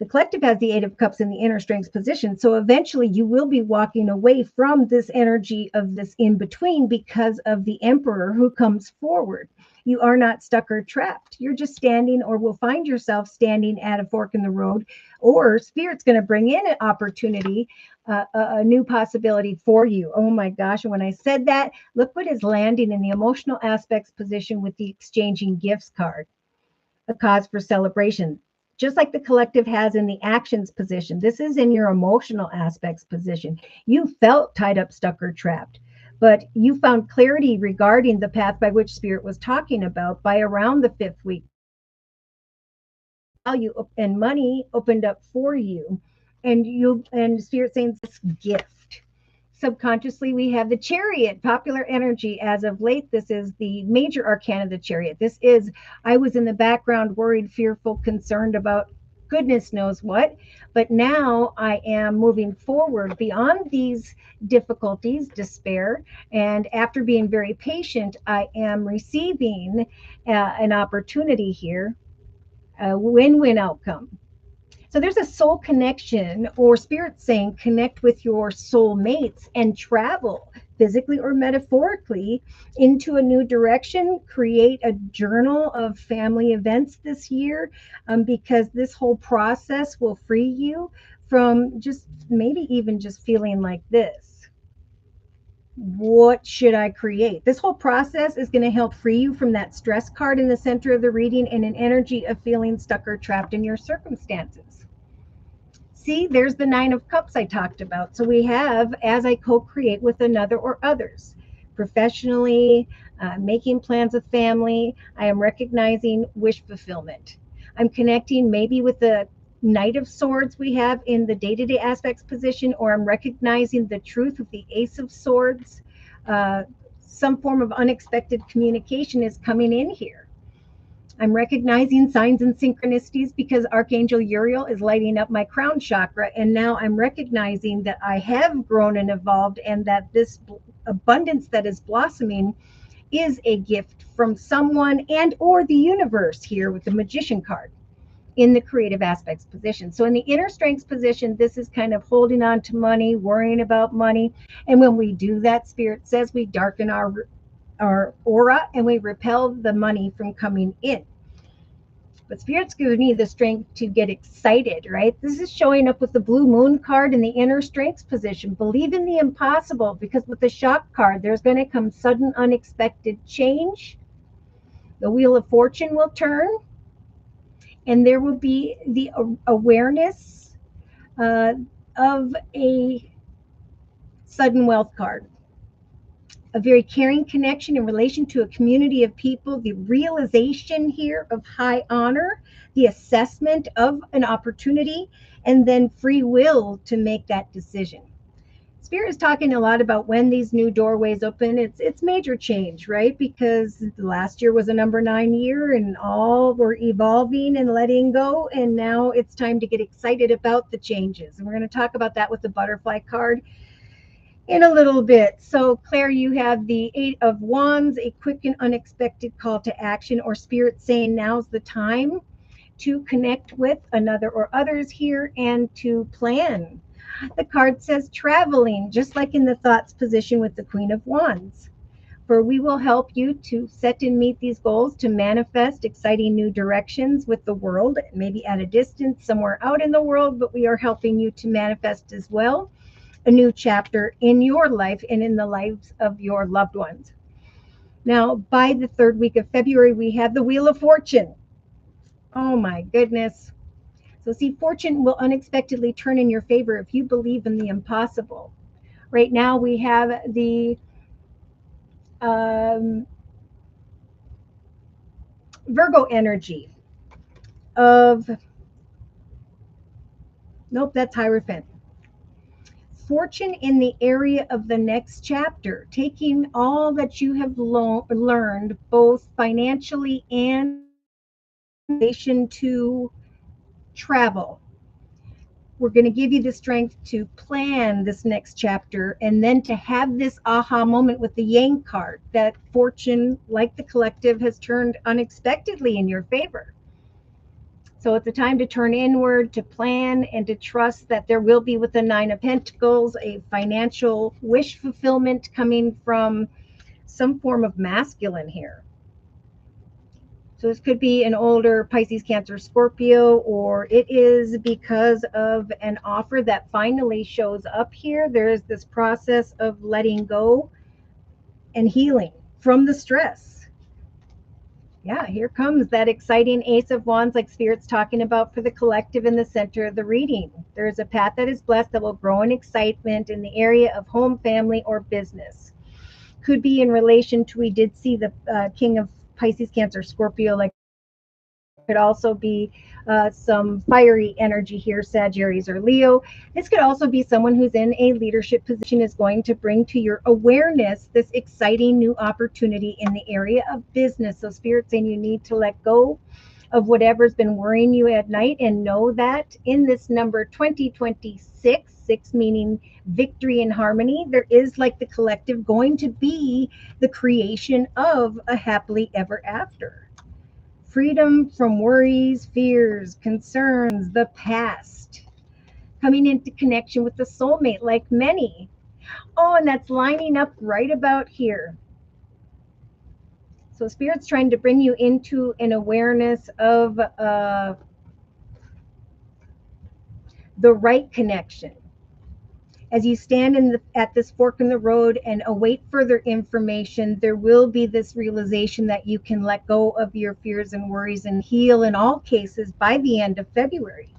The collective has the Eight of Cups in the inner strength position. So eventually you will be walking away from this energy of this in between because of the Emperor who comes forward. You are not stuck or trapped. You're just standing, or will find yourself standing at a fork in the road, or Spirit's going to bring in an opportunity, a new possibility for you. Oh my gosh. And when I said that, look what is landing in the emotional aspects position with the exchanging gifts card, a cause for celebration. Just like the collective has in the actions position, this is in your emotional aspects position. You felt tied up, stuck, or trapped, but you found clarity regarding the path by which Spirit was talking about by around the 5th week. Value and money opened up for you, and Spirit saying this gift. Subconsciously, we have the Chariot, popular energy as of late. This is the major arcana of the Chariot. This is, I was in the background, worried, fearful, concerned about goodness knows what. But now I am moving forward beyond these difficulties, despair. And after being very patient, I am receiving an opportunity here, a win-win outcome. So there's a soul connection, or Spirit saying connect with your soul mates and travel physically or metaphorically into a new direction. Create a journal of family events this year, because this whole process will free you from just maybe even just feeling like this. What should I create? This whole process is going to help free you from that stress card in the center of the reading and an energy of feeling stuck or trapped in your circumstances. See, there's the Nine of Cups I talked about. So we have, as I co-create with another or others, professionally, making plans with family, I am recognizing wish fulfillment. I'm connecting maybe with the Knight of Swords we have in the day-to-day aspects position, or I'm recognizing the truth of the Ace of Swords. Some form of unexpected communication is coming in here. I'm recognizing signs and synchronicities because Archangel Uriel is lighting up my crown chakra. And now I'm recognizing that I have grown and evolved, and that this abundance that is blossoming is a gift from someone and or the universe here with the Magician card in the creative aspects position. So in the inner strengths position, this is kind of holding on to money, worrying about money. And when we do that, Spirit says we darken our aura and we repel the money from coming in. But Spirit's giving me the strength to get excited, right? This is showing up with the blue moon card in the inner strengths position. Believe in the impossible, because with the shock card, there's going to come sudden, unexpected change. The wheel of fortune will turn, and there will be the awareness of a sudden wealth card. A very caring connection in relation to a community of people, the realization here of high honor, the assessment of an opportunity, and then free will to make that decision. Spirit is talking a lot about when these new doorways open. It's major change, right? Because last year was a number 9 year, and all were evolving and letting go. And now it's time to get excited about the changes. And we're going to talk about that with the butterfly card in a little bit. So Claire, you have the Eight of Wands, a quick and unexpected call to action, or Spirit saying now's the time to connect with another or others here and to plan. The card says traveling, just like in the thoughts position with the Queen of Wands. For we will help you to set and meet these goals, to manifest exciting new directions with the world, maybe at a distance, somewhere out in the world, but we are helping you to manifest as well a new chapter in your life and in the lives of your loved ones. Now, by the 3rd week of February, we have the Wheel of Fortune. Oh my goodness. So see, fortune will unexpectedly turn in your favor if you believe in the impossible. Right now we have the Virgo energy of, nope, that's Hierophant. Fortune in the area of the next chapter, taking all that you have learned, both financially and in relation to travel. We're going to give you the strength to plan this next chapter, and then to have this aha moment with the Yang card, that fortune, like the collective, has turned unexpectedly in your favor. So it's a time to turn inward, to plan, and to trust that there will be, with the Nine of Pentacles, a financial wish fulfillment coming from some form of masculine here. So this could be an older Pisces, Cancer, Scorpio, or it is because of an offer that finally shows up here. There is this process of letting go and healing from the stress. Yeah, here comes that exciting Ace of Wands, like Spirit's talking about for the collective in the center of the reading. There is a path that is blessed that will grow in excitement in the area of home, family, or business. Could be in relation to, we did see the King of Pisces, Cancer, Scorpio, like could also be some fiery energy here, Sagittarius or Leo. This could also be someone who's in a leadership position, is going to bring to your awareness this exciting new opportunity in the area of business. So Spirit's saying you need to let go of whatever's been worrying you at night, and know that in this number 2026, 6 meaning victory and harmony, there is, like the collective, going to be the creation of a happily ever after. Freedom from worries, fears, concerns, the past, coming into connection with the soulmate, like many. Oh, and that's lining up right about here. So Spirit's trying to bring you into an awareness of the right connection. As you stand at this fork in the road and await further information, there will be this realization that you can let go of your fears and worries and heal in all cases by the end of February.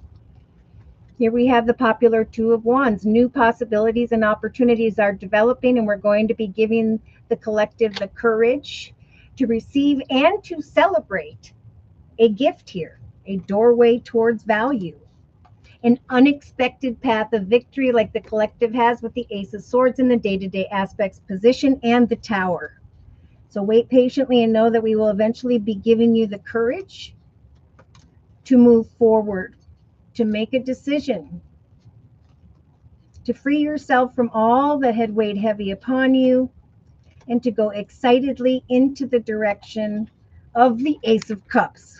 Here we have the popular Two of Wands. New possibilities and opportunities are developing, and we're going to be giving the collective the courage to receive and to celebrate a gift here, a doorway towards value. An unexpected path of victory, like the collective has with the Ace of Swords in the day-to-day aspects position and the Tower. So wait patiently and know that we will eventually be giving you the courage to move forward, to make a decision, to free yourself from all that had weighed heavy upon you, and to go excitedly into the direction of the Ace of Cups.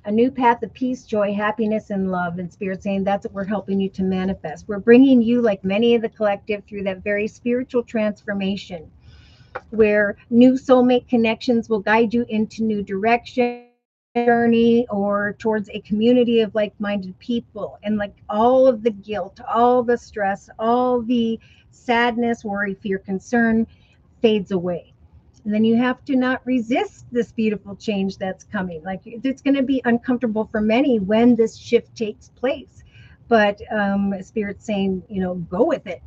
A new path of peace, joy, happiness, and love. And Spirit saying that's what we're helping you to manifest. We're bringing you, like many of the collective, through that very spiritual transformation where new soulmate connections will guide you into new direction, journey, or towards a community of like-minded people. And like all of the guilt, all the stress, all the sadness, worry, fear, concern fades away. And then you have to not resist this beautiful change that's coming. Like, it's going to be uncomfortable for many when this shift takes place. But Spirit's saying, go with it.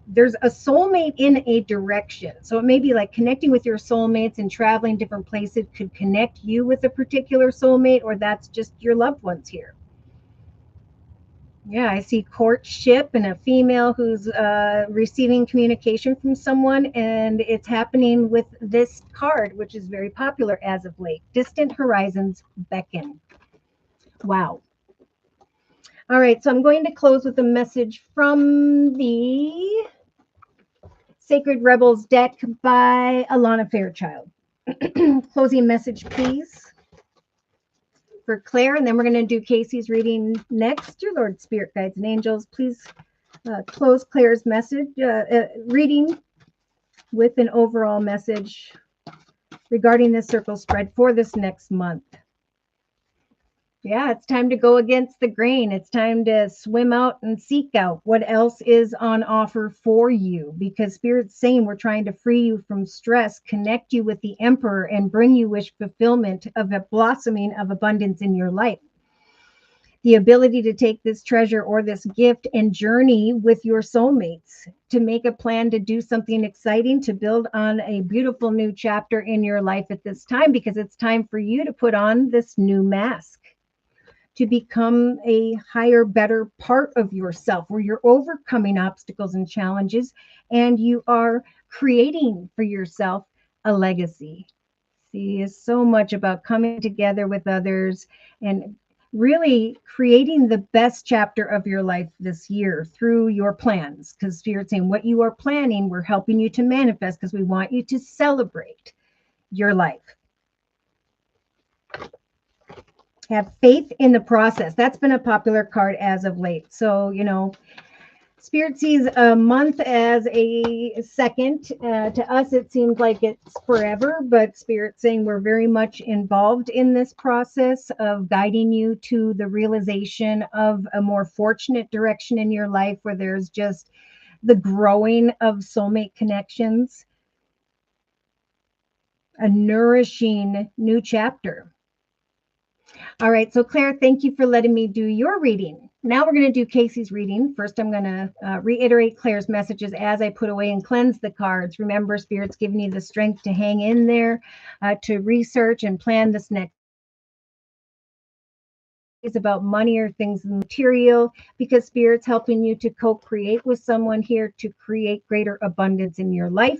There's a soulmate in a direction. So it may be like connecting with your soulmates and traveling different places could connect you with a particular soulmate, or that's just your loved ones here. Yeah, I see courtship and a female who's receiving communication from someone, and it's happening with this card, which is very popular as of late. Distant horizons beckon. Wow. All right, so I'm going to close with a message from the Sacred Rebels deck by Alana Fairchild. Closing message, please, for Claire, and then we're going to do Casey's reading next. Dear Lord, Spirit, Guides, and Angels, please close Claire's message reading with an overall message regarding the circle spread for this next month. Yeah, it's time to go against the grain. It's time to swim out and seek out what else is on offer for you, because Spirit's saying we're trying to free you from stress, connect you with the Emperor, and bring you wish fulfillment of a blossoming of abundance in your life. The ability to take this treasure or this gift and journey with your soulmates, to make a plan to do something exciting, to build on a beautiful new chapter in your life at this time, because it's time for you to put on this new mask, to become a higher, better part of yourself, where you're overcoming obstacles and challenges, and you are creating for yourself a legacy. See, it's so much about coming together with others and really creating the best chapter of your life this year through your plans. Because Spirit's saying what you are planning, we're helping you to manifest, because we want you to celebrate your life. Have faith in the process. That's been a popular card as of late. So, Spirit sees a month as a second. To us, it seems like it's forever, but Spirit's saying we're very much involved in this process of guiding you to the realization of a more fortunate direction in your life where there's just the growing of soulmate connections, a nourishing new chapter. All right, so Claire, thank you for letting me do your reading. Now we're going to do Casey's reading. First, I'm going to reiterate Claire's messages as I put away and cleanse the cards. Remember, Spirit's giving you the strength to hang in there, to research and plan this next. It's about money or things material, because Spirit's helping you to co-create with someone here to create greater abundance in your life.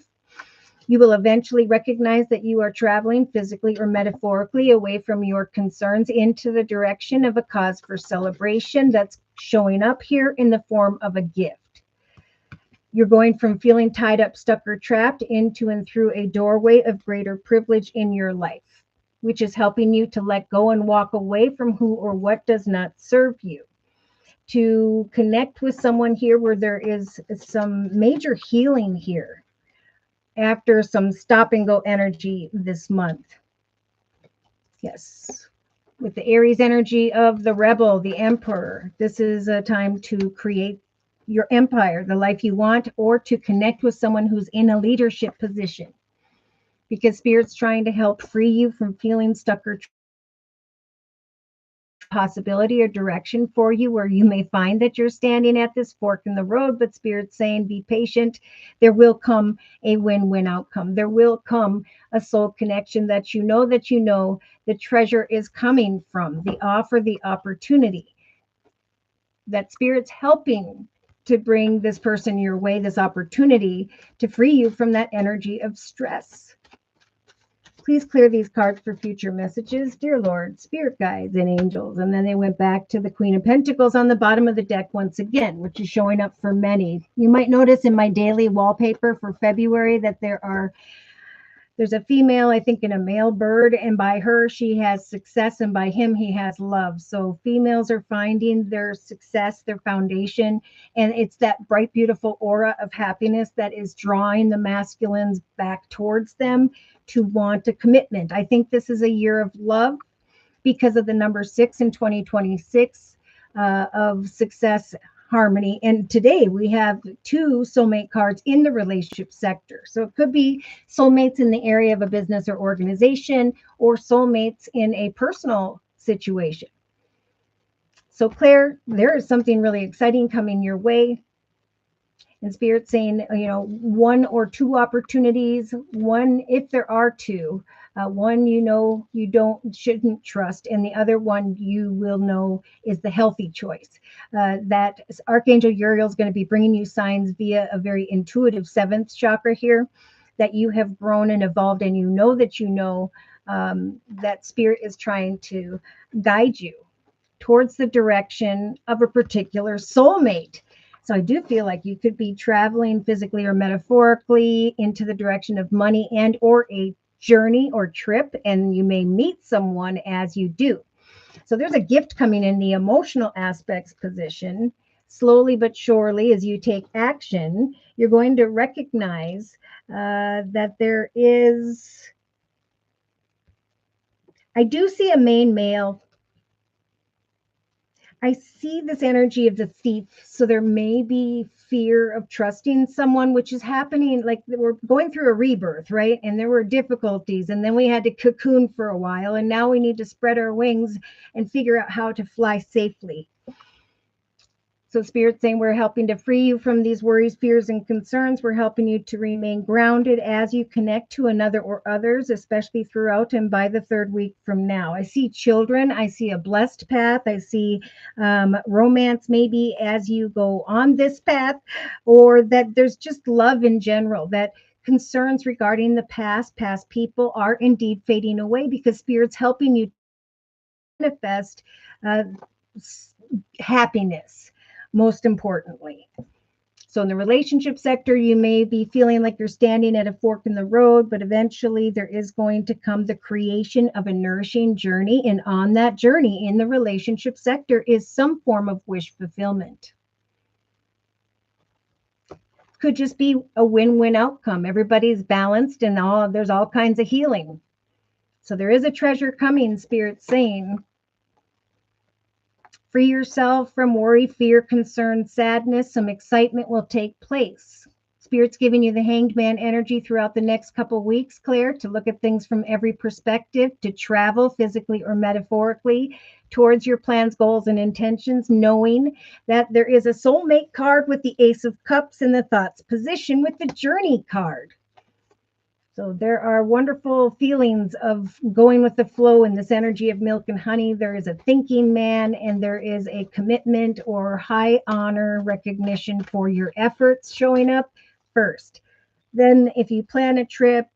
You will eventually recognize that you are traveling physically or metaphorically away from your concerns into the direction of a cause for celebration that's showing up here in the form of a gift. You're going from feeling tied up, stuck, or trapped into and through a doorway of greater privilege in your life, which is helping you to let go and walk away from who or what does not serve you. To connect with someone here where there is some major healing here after some stop and go energy this month. Yes. With the Aries energy of the rebel, the emperor, this is a time to create your empire, the life you want, or to connect with someone who's in a leadership position, because Spirit's trying to help free you from feeling stuck or possibility or direction for you where you may find that you're standing at this fork in the road, but Spirit's saying be patient. There will come a win-win outcome. There will come a soul connection that you know the treasure is coming from, the offer, the opportunity that Spirit's helping to bring this person your way, this opportunity to free you from that energy of stress. Please clear these cards for future messages, dear Lord, spirit guides, and angels. And then they went back to the Queen of Pentacles on the bottom of the deck once again, which is showing up for many. You might notice in my daily wallpaper for February that there's a female, I think, and a male bird, and by her she has success, and by him he has love. So females are finding their success, their foundation, and it's that bright, beautiful aura of happiness that is drawing the masculines back towards them to want a commitment. I think this is a year of love because of the number 6 in 2026 of success, harmony. And today we have 2 soulmate cards in the relationship sector. So it could be soulmates in the area of a business or organization, or soulmates in a personal situation. So Claire, there is something really exciting coming your way. And Spirit saying, 1 or 2 opportunities, one, if there are 2, one, you shouldn't trust, and the other one you will know is the healthy choice. That Archangel Uriel is going to be bringing you signs via a very intuitive 7th chakra here, that you have grown and evolved, and that Spirit is trying to guide you towards the direction of a particular soulmate. So I do feel like you could be traveling physically or metaphorically into the direction of money and or a journey or trip, and you may meet someone as you do. So there's a gift coming in the emotional aspects position. Slowly but surely, as you take action, you're going to recognize that there is, I do see a main male. I see this energy of the thief. So there may be fear of trusting someone, which is happening. Like we're going through a rebirth, right? And there were difficulties, and then we had to cocoon for a while. And now we need to spread our wings and figure out how to fly safely. So Spirit's saying we're helping to free you from these worries, fears, and concerns. We're helping you to remain grounded as you connect to another or others, especially throughout and by the 3rd week from now. I see children. I see a blessed path. I see romance maybe as you go on this path, or that there's just love in general, that concerns regarding the past people are indeed fading away, because Spirit's helping you manifest happiness. Most importantly, So in the relationship sector, you may be feeling like you're standing at a fork in the road, but eventually there is going to come the creation of a nourishing journey. And on that journey in the relationship sector is some form of wish fulfillment. Could just be a win-win outcome. Everybody's balanced and there's all kinds of healing. So there is a treasure coming, Spirit saying. Free yourself from worry, fear, concern, sadness. Some excitement will take place. Spirit's giving you the Hanged Man energy throughout the next couple weeks, Claire, to look at things from every perspective, to travel physically or metaphorically towards your plans, goals, and intentions, knowing that there is a soulmate card with the Ace of Cups in the thoughts position with the Journey card. So there are wonderful feelings of going with the flow in this energy of milk and honey. There is a thinking man, and there is a commitment or high honor recognition for your efforts showing up first. Then if you plan a trip,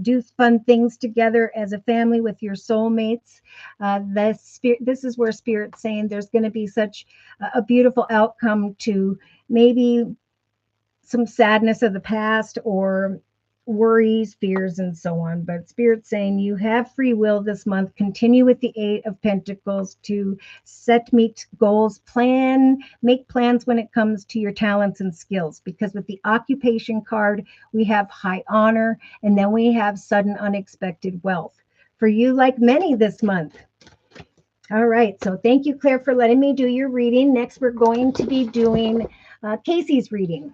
do fun things together as a family with your soulmates, this is where Spirit's saying there's going to be such a beautiful outcome to maybe some sadness of the past or worries, fears, and so on. But Spirit's saying you have free will this month. Continue with the Eight of Pentacles to meet goals, make plans when it comes to your talents and skills. Because with the occupation card, we have high honor, and then we have sudden unexpected wealth. For you, like many this month. All right. So thank you, Claire, for letting me do your reading. Next, we're going to be doing Casey's reading.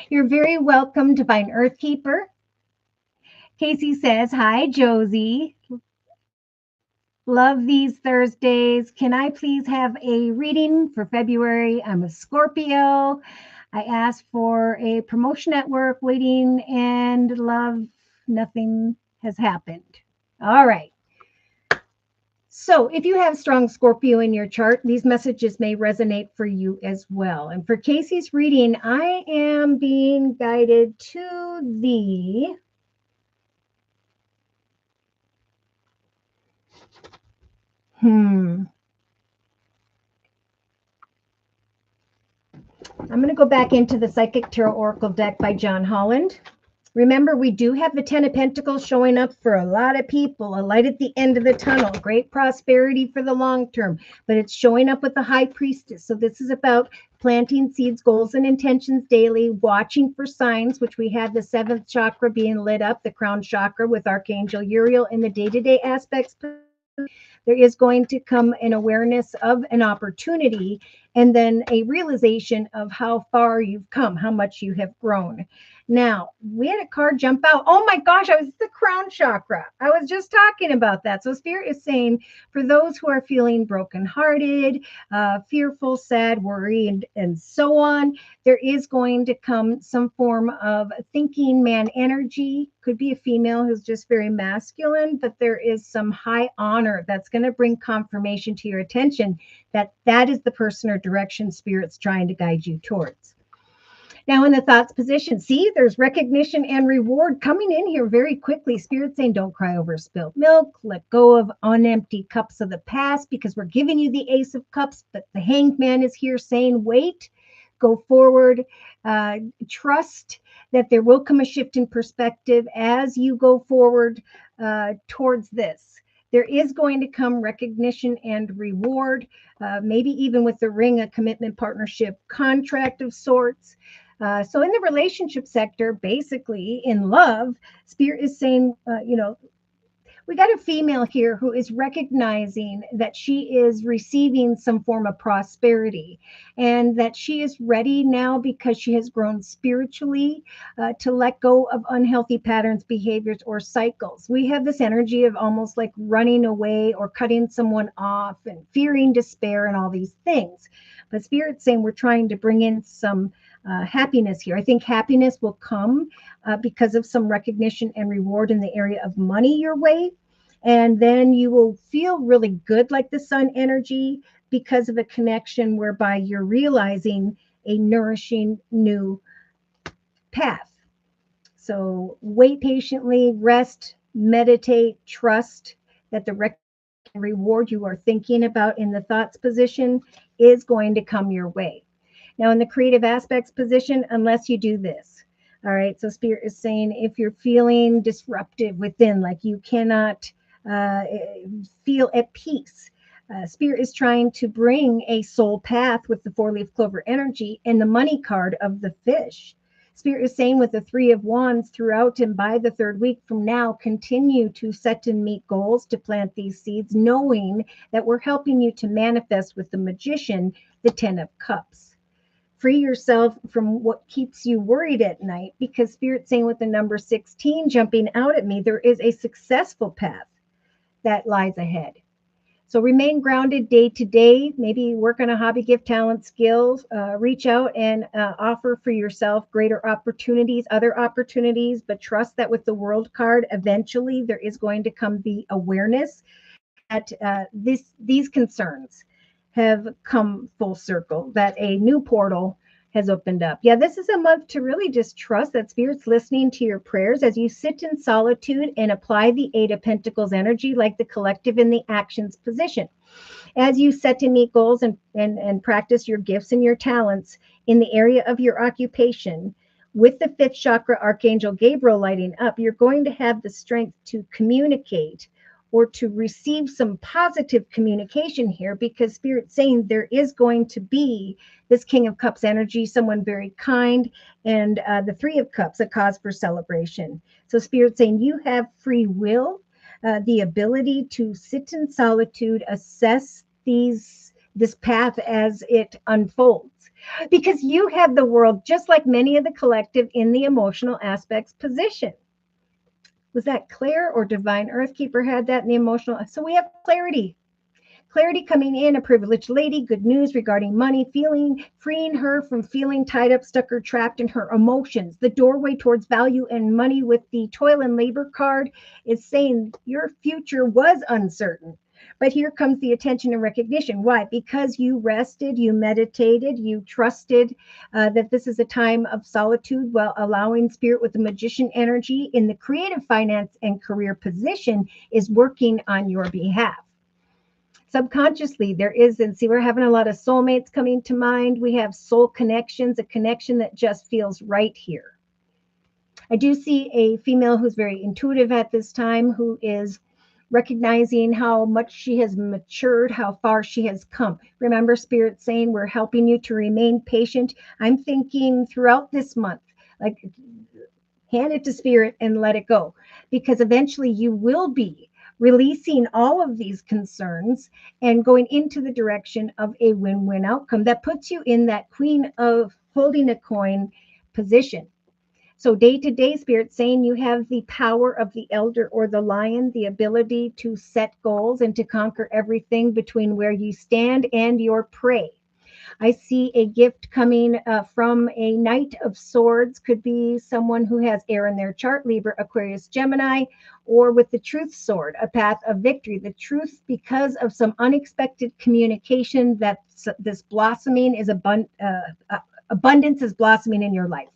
You're very welcome, Divine Earth Keeper. Casey says, hi, Josie. Love these Thursdays. Can I please have a reading for February? I'm a Scorpio. I asked for a promotion at work, waiting, and love, nothing has happened. All right. So if you have strong Scorpio in your chart, these messages may resonate for you as well. And for Casey's reading, I am being guided to the I'm going to go back into the Psychic Tarot Oracle deck by John Holland. Remember, we do have the Ten of Pentacles showing up for a lot of people, a light at the end of the tunnel, great prosperity for the long term, but it's showing up with the High Priestess. So this is about planting seeds, goals, and intentions daily, watching for signs, which we have the seventh chakra being lit up, the crown chakra with Archangel Uriel in the day-to-day aspects. There is going to come an awareness of an opportunity and then a realization of how far you've come, how much you have grown. Now, we had a card jump out. Oh my gosh, I was the crown chakra. I was just talking about that. So Spirit is saying for those who are feeling brokenhearted, fearful, sad, worried, and so on, there is going to come some form of thinking man energy. Could be a female who's just very masculine, but there is some high honor that's going to bring confirmation to your attention that that is the person or direction Spirit's trying to guide you towards. Now in the thoughts position, see, there's recognition and reward coming in here very quickly. Spirit saying, don't cry over spilled milk. Let go of unempty cups of the past, because we're giving you the Ace of Cups, but the Hanged Man is here saying, wait, go forward, trust that there will come a shift in perspective as you go forward towards this. There is going to come recognition and reward, maybe even with the ring, a commitment, partnership, contract of sorts. So in the relationship sector, basically in love, Spirit is saying, we got a female here who is recognizing that she is receiving some form of prosperity and that she is ready now because she has grown spiritually to let go of unhealthy patterns, behaviors, or cycles. We have this energy of almost like running away or cutting someone off and fearing despair and all these things. But Spirit's saying we're trying to bring in some happiness here. I think happiness will come because of some recognition and reward in the area of money your way. And then you will feel really good, like the sun energy, because of a connection whereby you're realizing a nourishing new path. So wait patiently, rest, meditate, trust that the reward you are thinking about in the thoughts position is going to come your way. Now, in the creative aspects position, unless you do this. All right. So Spirit is saying if you're feeling disruptive within, like you cannot uh, feel at peace, Spirit is trying to bring a soul path with the 4-leaf clover energy and the money card of the fish. Spirit is saying with the 3 of Wands throughout and by the 3rd week from now, continue to set and meet goals to plant these seeds, knowing that we're helping you to manifest with the Magician, the 10 of Cups. Free yourself from what keeps you worried at night, because Spirit's saying with the number 16 jumping out at me, there is a successful path that lies ahead. So remain grounded day to day, maybe work on a hobby, gift, talent, skills, reach out and offer for yourself greater opportunities, other opportunities, but trust that with the World card, eventually there is going to come the awareness that these concerns have come full circle, that a new portal has opened up. Yeah, this is a month to really just trust that Spirit's listening to your prayers as you sit in solitude and apply the 8 of Pentacles energy, like the collective in the actions position. As you set to meet goals and practice your gifts and your talents in the area of your occupation, with the 5th chakra Archangel Gabriel lighting up, you're going to have the strength to communicate or to receive some positive communication here, because Spirit's saying there is going to be this King of Cups energy, someone very kind, and the 3 of Cups, a cause for celebration. So Spirit's saying you have free will, the ability to sit in solitude, assess this path as it unfolds, because you have the World, just like many of the collective, in the emotional aspects position. Was that Claire or Divine Earthkeeper had that in the emotional? So we have clarity. Clarity coming in, a privileged lady, good news regarding money, freeing her from feeling tied up, stuck, or trapped in her emotions. The doorway towards value and money with the toil and labor card is saying your future was uncertain. But here comes the attention and recognition. Why? Because you rested, you meditated, you trusted that this is a time of solitude, while allowing Spirit with the Magician energy in the creative, finance, and career position is working on your behalf. Subconsciously, there is, and see, we're having a lot of soulmates coming to mind. We have soul connections, a connection that just feels right here. I do see a female who's very intuitive at this time, who is recognizing how much she has matured, how far she has come. Remember, Spirit saying we're helping you to remain patient. I'm thinking throughout this month, like, hand it to Spirit and let it go, because eventually you will be releasing all of these concerns and going into the direction of a win-win outcome that puts you in that Queen of holding a coin position. So day to day, Spirit saying you have the power of the elder or the lion, the ability to set goals and to conquer everything between where you stand and your prey. I see a gift coming from a Knight of Swords. Could be someone who has air in their chart, Libra, Aquarius, Gemini, or with the Truth Sword, a path of victory. The truth, because of some unexpected communication, that this blossoming is abundance is blossoming in your life.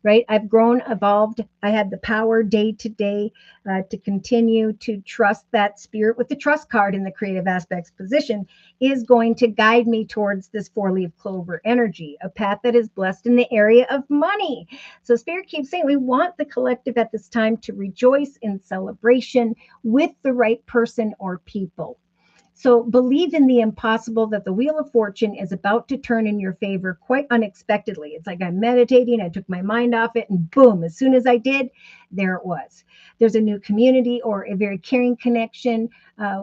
Right? I've grown, evolved. I had the power day to day to continue to trust that Spirit with the trust card in the creative aspects position is going to guide me towards this 4-leaf clover energy, a path that is blessed in the area of money. So Spirit keeps saying we want the collective at this time to rejoice in celebration with the right person or people. So believe in the impossible, that the wheel of fortune is about to turn in your favor quite unexpectedly. It's like I'm meditating, I took my mind off it, and boom, as soon as I did, there it was. There's a new community or a very caring connection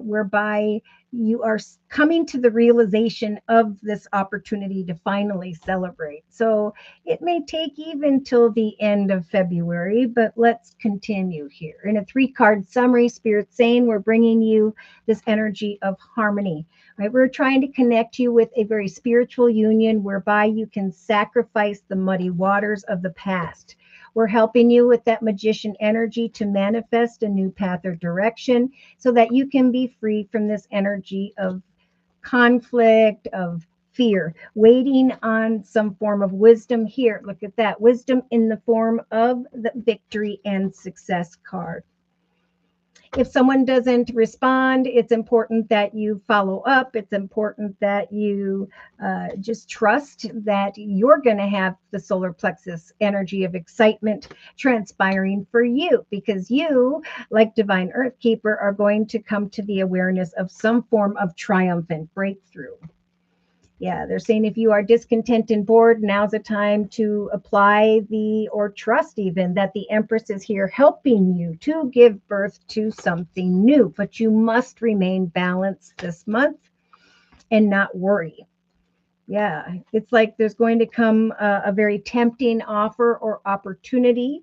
whereby you are coming to the realization of this opportunity to finally celebrate. So it may take even till the end of February, but let's continue here. In a 3-card summary, Spirit saying we're bringing you this energy of harmony, right? We're trying to connect you with a very spiritual union whereby you can sacrifice the muddy waters of the past. We're helping you with that Magician energy to manifest a new path or direction so that you can be free from this energy of conflict, of fear, waiting on some form of wisdom here. Look at that, wisdom in the form of the victory and success card. If someone doesn't respond, it's important that you follow up. It's important that you just trust that you're going to have the solar plexus energy of excitement transpiring for you, because you, like Divine Earth Keeper, are going to come to the awareness of some form of triumphant breakthrough. Yeah, they're saying if you are discontent and bored, now's the time to apply or trust even that the Empress is here helping you to give birth to something new. But you must remain balanced this month and not worry. Yeah, it's like there's going to come a very tempting offer or opportunity.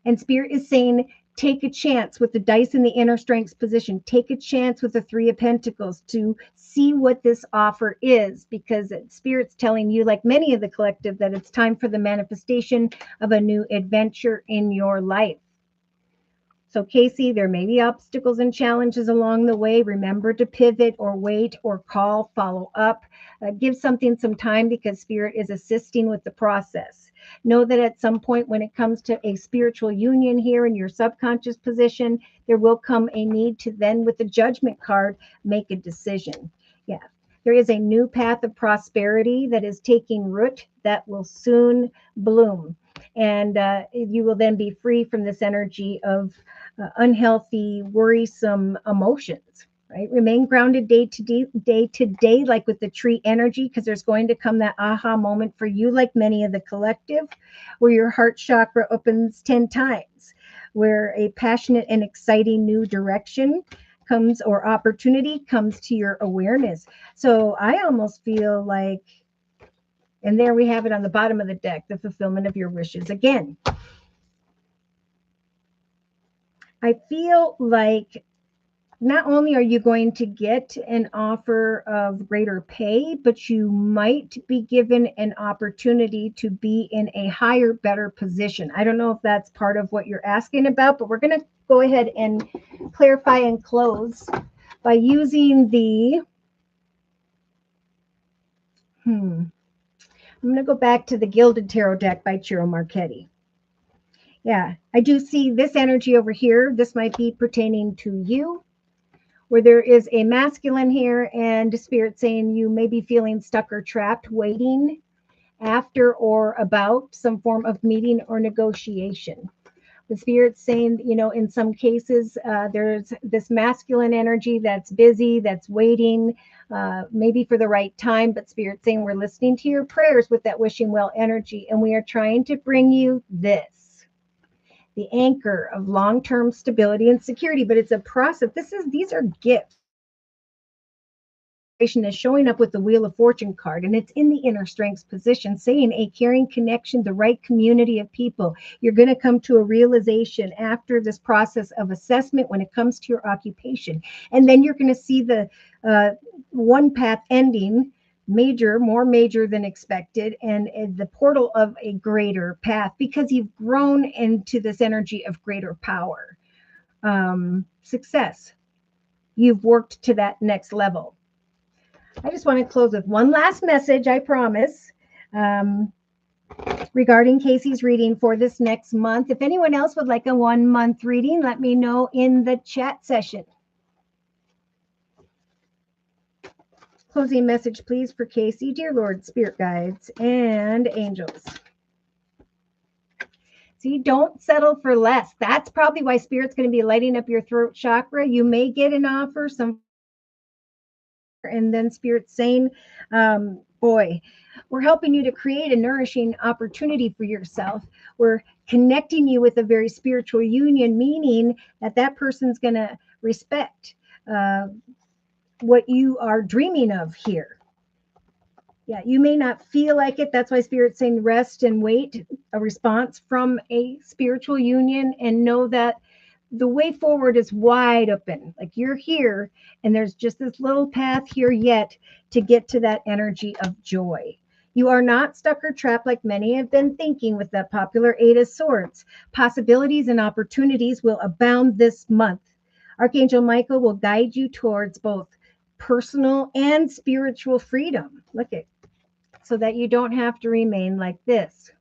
And Spirit is saying, take a chance with the dice in the inner strengths position. Take a chance with the Three of Pentacles to see what this offer is, because Spirit's telling you, like many of the collective, that it's time for the manifestation of a new adventure in your life. So, Casey, there may be obstacles and challenges along the way. Remember to pivot or wait or call, follow up. Give something some time, because Spirit is assisting with the process. Know that at some point when it comes to a spiritual union here in your subconscious position, there will come a need to then, with the Judgment card, make a decision. Yeah. There is a new path of prosperity that is taking root that will soon bloom. And you will then be free from this energy of unhealthy, worrisome emotions, right? Remain grounded day to day, like with the tree energy, because there's going to come that aha moment for you, like many of the collective, where your heart chakra opens 10 times, where a passionate and exciting new direction comes, or opportunity comes to your awareness. So I almost feel like, and there we have it on the bottom of the deck, the fulfillment of your wishes again. I feel like not only are you going to get an offer of greater pay, but you might be given an opportunity to be in a higher, better position. I don't know if that's part of what you're asking about, but we're going to go ahead and clarify and close by using the, I'm going to go back to the Gilded Tarot deck by Ciro Marchetti. Yeah, I do see this energy over here. This might be pertaining to you, where there is a masculine here and Spirit saying you may be feeling stuck or trapped, waiting after or about some form of meeting or negotiation. The Spirit's saying, in some cases, there's this masculine energy that's busy, that's waiting, maybe for the right time, but Spirit's saying we're listening to your prayers with that wishing well energy, and we are trying to bring you this, the anchor of long-term stability and security. But it's a process. These are gifts. Is showing up with the Wheel of Fortune card, and it's in the inner strengths position, saying a caring connection, the right community of people. You're going to come to a realization after this process of assessment when it comes to your occupation, and then you're going to see the one path ending more major than expected, and the portal of a greater path, because you've grown into this energy of greater power, success. You've worked to that next level. I just want to close with one last message, I promise, regarding Casey's reading for this next month. If anyone else would like a 1-month reading, let me know in the chat session. Closing message, please, for Casey. Dear Lord, Spirit Guides, and Angels. See, don't settle for less. That's probably why Spirit's going to be lighting up your throat chakra. You may get an offer, and then Spirit's saying, boy, we're helping you to create a nourishing opportunity for yourself. We're connecting you with a very spiritual union, meaning that person's going to respect what you are dreaming of here. Yeah, you may not feel like it. That's why Spirit's saying rest and wait a response from a spiritual union, and know that the way forward is wide open. Like, you're here, and there's just this little path here yet to get to that energy of joy. You are not stuck or trapped like many have been thinking with that popular 8 of Swords. Possibilities and opportunities will abound this month. Archangel Michael will guide you towards both personal and spiritual freedom. Look at, so that you don't have to remain like this.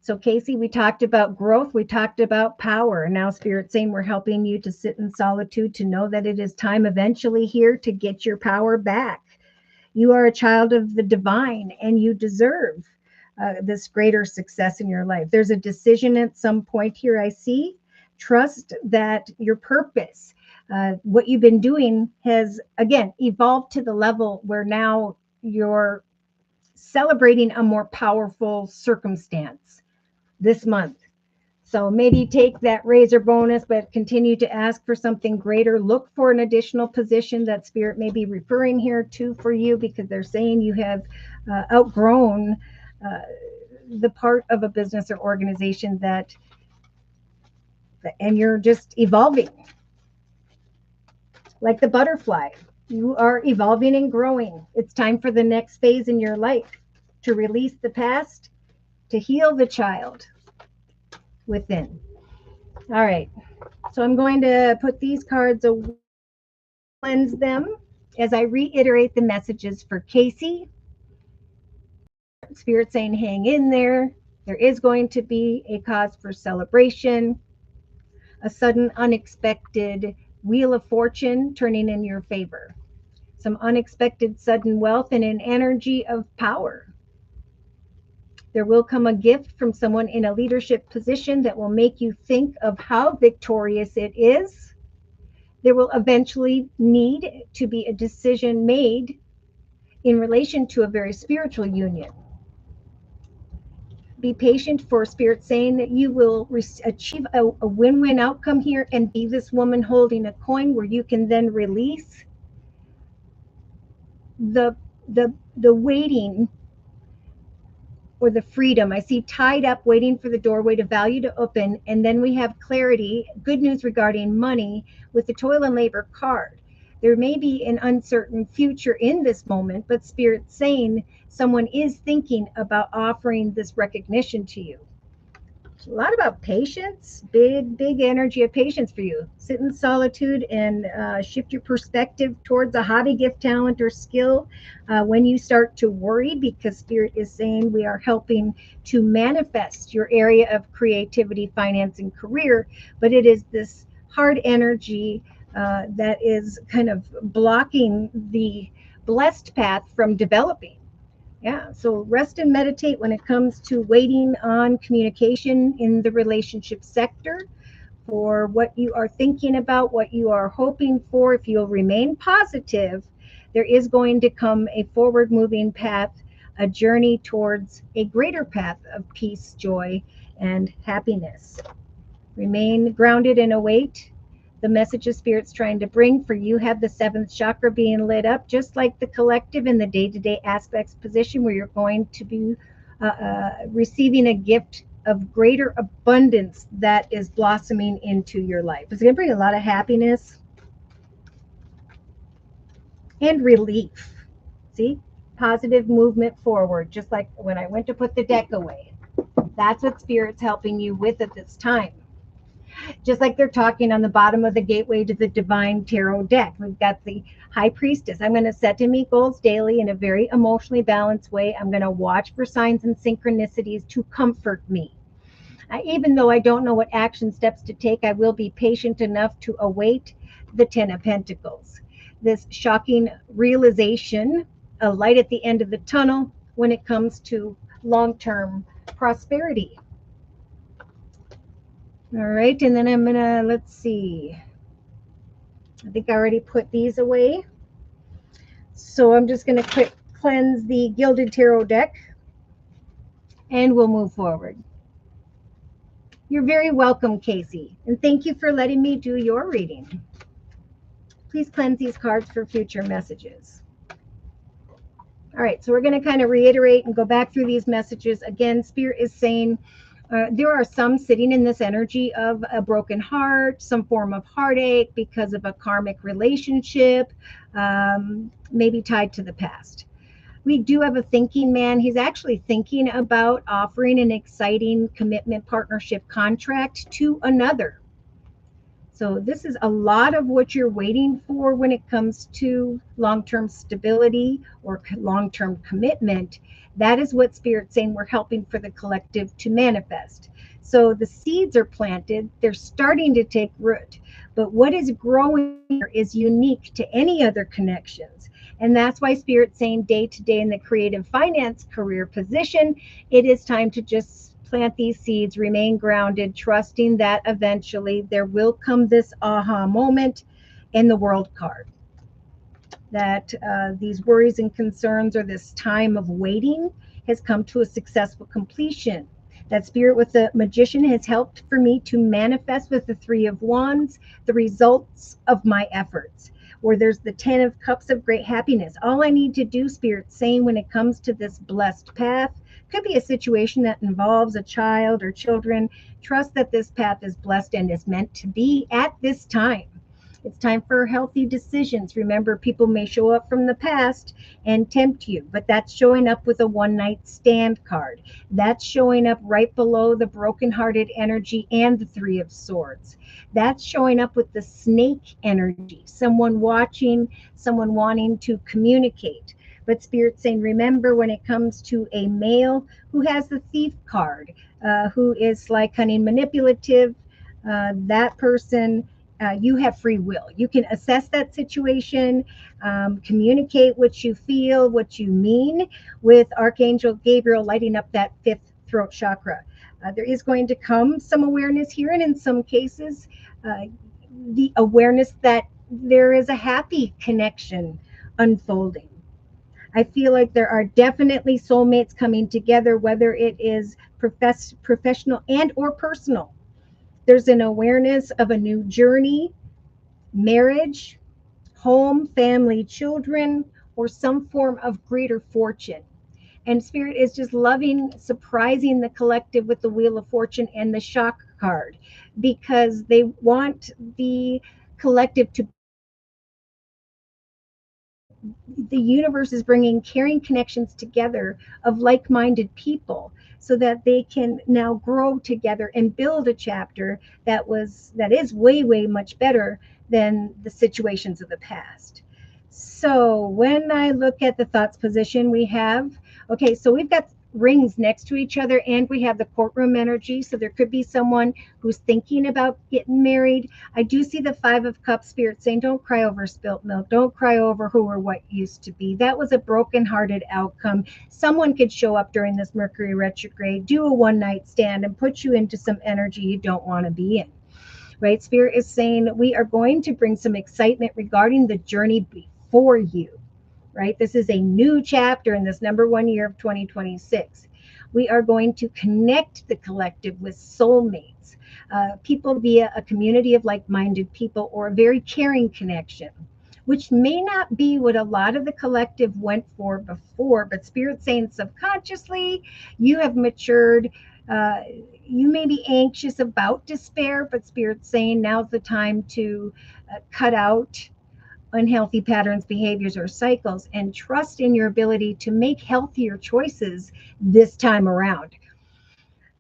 So, Casey, we talked about growth, we talked about power. Now, Spirit's saying we're helping you to sit in solitude, to know that it is time eventually here to get your power back. You are a child of the divine and you deserve this greater success in your life. There's a decision at some point here, I see. Trust that your purpose, what you've been doing, has again evolved to the level where now you're celebrating a more powerful circumstance this month. So maybe take that razor bonus, but continue to ask for something greater. Look for an additional position that Spirit may be referring here to for you, because they're saying you have outgrown the part of a business or organization and you're just evolving. Like the butterfly, you are evolving and growing. It's time for the next phase in your life, to release the past, to heal the child within. All right. So I'm going to put these cards away, cleanse them as I reiterate the messages for Casey. Spirit saying, hang in there. There is going to be a cause for celebration, a sudden, unexpected wheel of fortune turning in your favor, some unexpected sudden wealth and an energy of power. There will come a gift from someone in a leadership position that will make you think of how victorious it is. There will eventually need to be a decision made in relation to a very spiritual union. Be patient, for Spirit saying that you will achieve a win-win outcome here and be this woman holding a coin where you can then release the waiting or the freedom. I see tied up, waiting for the doorway to value to open. And then we have clarity, good news regarding money with the toil and labor card. There may be an uncertain future in this moment, but Spirit's saying someone is thinking about offering this recognition to you. A lot about patience, big energy of patience for you. Sit in solitude and shift your perspective towards a hobby, gift, talent, or skill when you start to worry, because Spirit is saying we are helping to manifest your area of creativity, finance, and career. But it is this hard energy that is kind of blocking the blessed path from developing. Yeah, so rest and meditate when it comes to waiting on communication in the relationship sector for what you are thinking about, what you are hoping for. If you'll remain positive, there is going to come a forward moving path, a journey towards a greater path of peace, joy, and happiness. Remain grounded and await the messages Spirit's trying to bring for you. Have the seventh chakra being lit up, just like the collective in the day-to-day aspects position, where you're going to be receiving a gift of greater abundance that is blossoming into your life. It's going to bring a lot of happiness and relief. See, positive movement forward, just like when I went to put the deck away. That's what Spirit's helping you with at this time. Just like they're talking on the bottom of the gateway to the divine tarot deck. We've got the high priestess. I'm going to set to meet goals daily in a very emotionally balanced way. I'm going to watch for signs and synchronicities to comfort me. Even though I don't know what action steps to take, I will be patient enough to await the Ten of Pentacles. This shocking realization, a light at the end of the tunnel when it comes to long-term prosperity. All right, and then I'm gonna, let's see. I think I already put these away. So I'm just gonna quick cleanse the Gilded Tarot deck and we'll move forward. You're very welcome, Casey, and thank you for letting me do your reading. Please cleanse these cards for future messages. All right, so we're going to kind of reiterate and go back through these messages. Again, Spirit is saying there are some sitting in this energy of a broken heart, some form of heartache because of a karmic relationship, maybe tied to the past. We do have a thinking man. He's actually thinking about offering an exciting commitment partnership contract to another. So this is a lot of what you're waiting for when it comes to long-term stability or long-term commitment. That is what Spirit's saying we're helping for the collective to manifest. So the seeds are planted, they're starting to take root. But what is growing here is unique to any other connections. And that's why Spirit's saying day to day in the creative finance career position, it is time to just plant these seeds, remain grounded, trusting that eventually there will come this aha moment in the world card. That these worries and concerns or this time of waiting has come to a successful completion. That Spirit with the Magician has helped for me to manifest with the Three of Wands the results of my efforts. Where there's the 10 of Cups of great happiness. All I need to do, Spirit saying, when it comes to this blessed path, could be a situation that involves a child or children. Trust that this path is blessed and is meant to be at this time. It's time for healthy decisions. Remember, people may show up from the past and tempt you, but that's showing up with a one night stand card. That's showing up right below the brokenhearted energy and the Three of Swords. That's showing up with the snake energy, someone watching, someone wanting to communicate. But Spirit's saying, remember, when it comes to a male who has the Thief card, who is sly, cunning, manipulative, that person, you have free will. You can assess that situation, communicate what you feel, what you mean, with Archangel Gabriel lighting up that fifth throat chakra. There is going to come some awareness here, and in some cases, the awareness that there is a happy connection unfolding. I feel like there are definitely soulmates coming together, whether it is professional and or personal. There's an awareness of a new journey, marriage, home, family, children, or some form of greater fortune. And Spirit is just loving, surprising the collective with the Wheel of Fortune and the Shock card, because they want the collective to, the universe is bringing caring connections together of like-minded people so that they can now grow together and build a chapter that is way much better than the situations of the past. So when I look at the thoughts position, we have, okay, so we've got rings next to each other, and we have the courtroom energy. So there could be someone who's thinking about getting married. I do see the Five of Cups, Spirit saying, don't cry over spilt milk. Don't cry over who or what used to be. That was a broken-hearted outcome. Someone could show up during this Mercury retrograde, do a one-night stand, and put you into some energy you don't want to be in. Right? Spirit is saying we are going to bring some excitement regarding the journey before you. Right? This is a new chapter in this number one year of 2026. We are going to connect the collective with soulmates, people via a community of like-minded people, or a very caring connection, which may not be what a lot of the collective went for before, but Spirit's saying subconsciously you have matured. You may be anxious about despair, but Spirit's saying now's the time to cut out unhealthy patterns, behaviors, or cycles, and trust in your ability to make healthier choices this time around.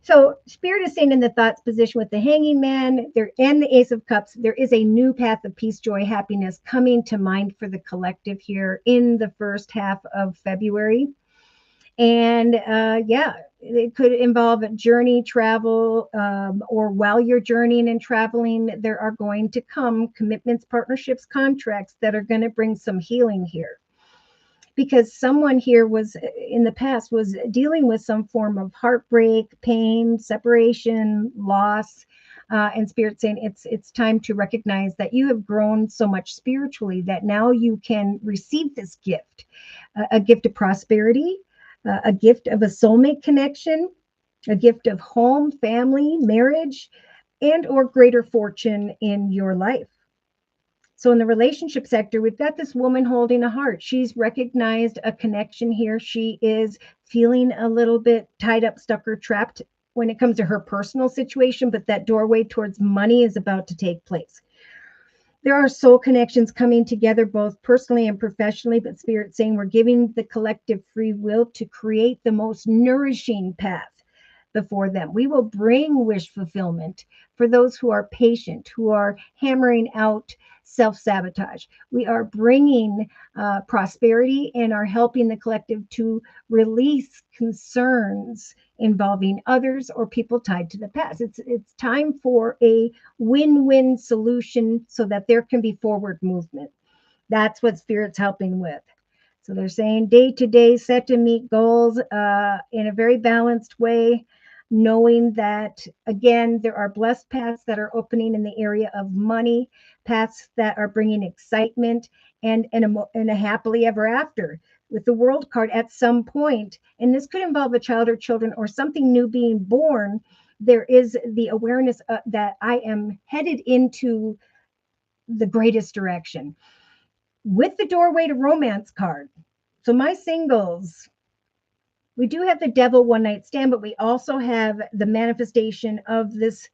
So Spirit is saying in the thoughts position with the Hanging Man there and the Ace of Cups, there is a new path of peace, joy, happiness coming to mind for the collective here in the first half of February. And yeah, it could involve a journey, travel, or while you're journeying and traveling, there are going to come commitments, partnerships, contracts that are going to bring some healing here. Because someone here was in the past was dealing with some form of heartbreak, pain, separation, loss. And Spirit saying it's time to recognize that you have grown so much spiritually that now you can receive this gift, a gift of prosperity, a gift of a soulmate connection, a gift of home, family, marriage, and or greater fortune in your life. So in the relationship sector, we've got this woman holding a heart. She's recognized a connection here. She is feeling a little bit tied up, stuck, or trapped when it comes to her personal situation, but that doorway towards money is about to take place. There are soul connections coming together, both personally and professionally, but Spirit saying we're giving the collective free will to create the most nourishing path before them. We will bring wish fulfillment for those who are patient, who are hammering out self-sabotage. We are bringing prosperity and are helping the collective to release concerns involving others or people tied to the past. It's time for a win-win solution so that there can be forward movement. That's what Spirit's helping with. So they're saying day to day, set to meet goals in a very balanced way, knowing that, again, there are blessed paths that are opening in the area of money, paths that are bringing excitement and a happily ever after. With the World card at some point, and this could involve a child or children or something new being born, there is the awareness that I am headed into the greatest direction. With the doorway to romance card. So my singles, we do have the devil one night stand, but we also have the manifestation of this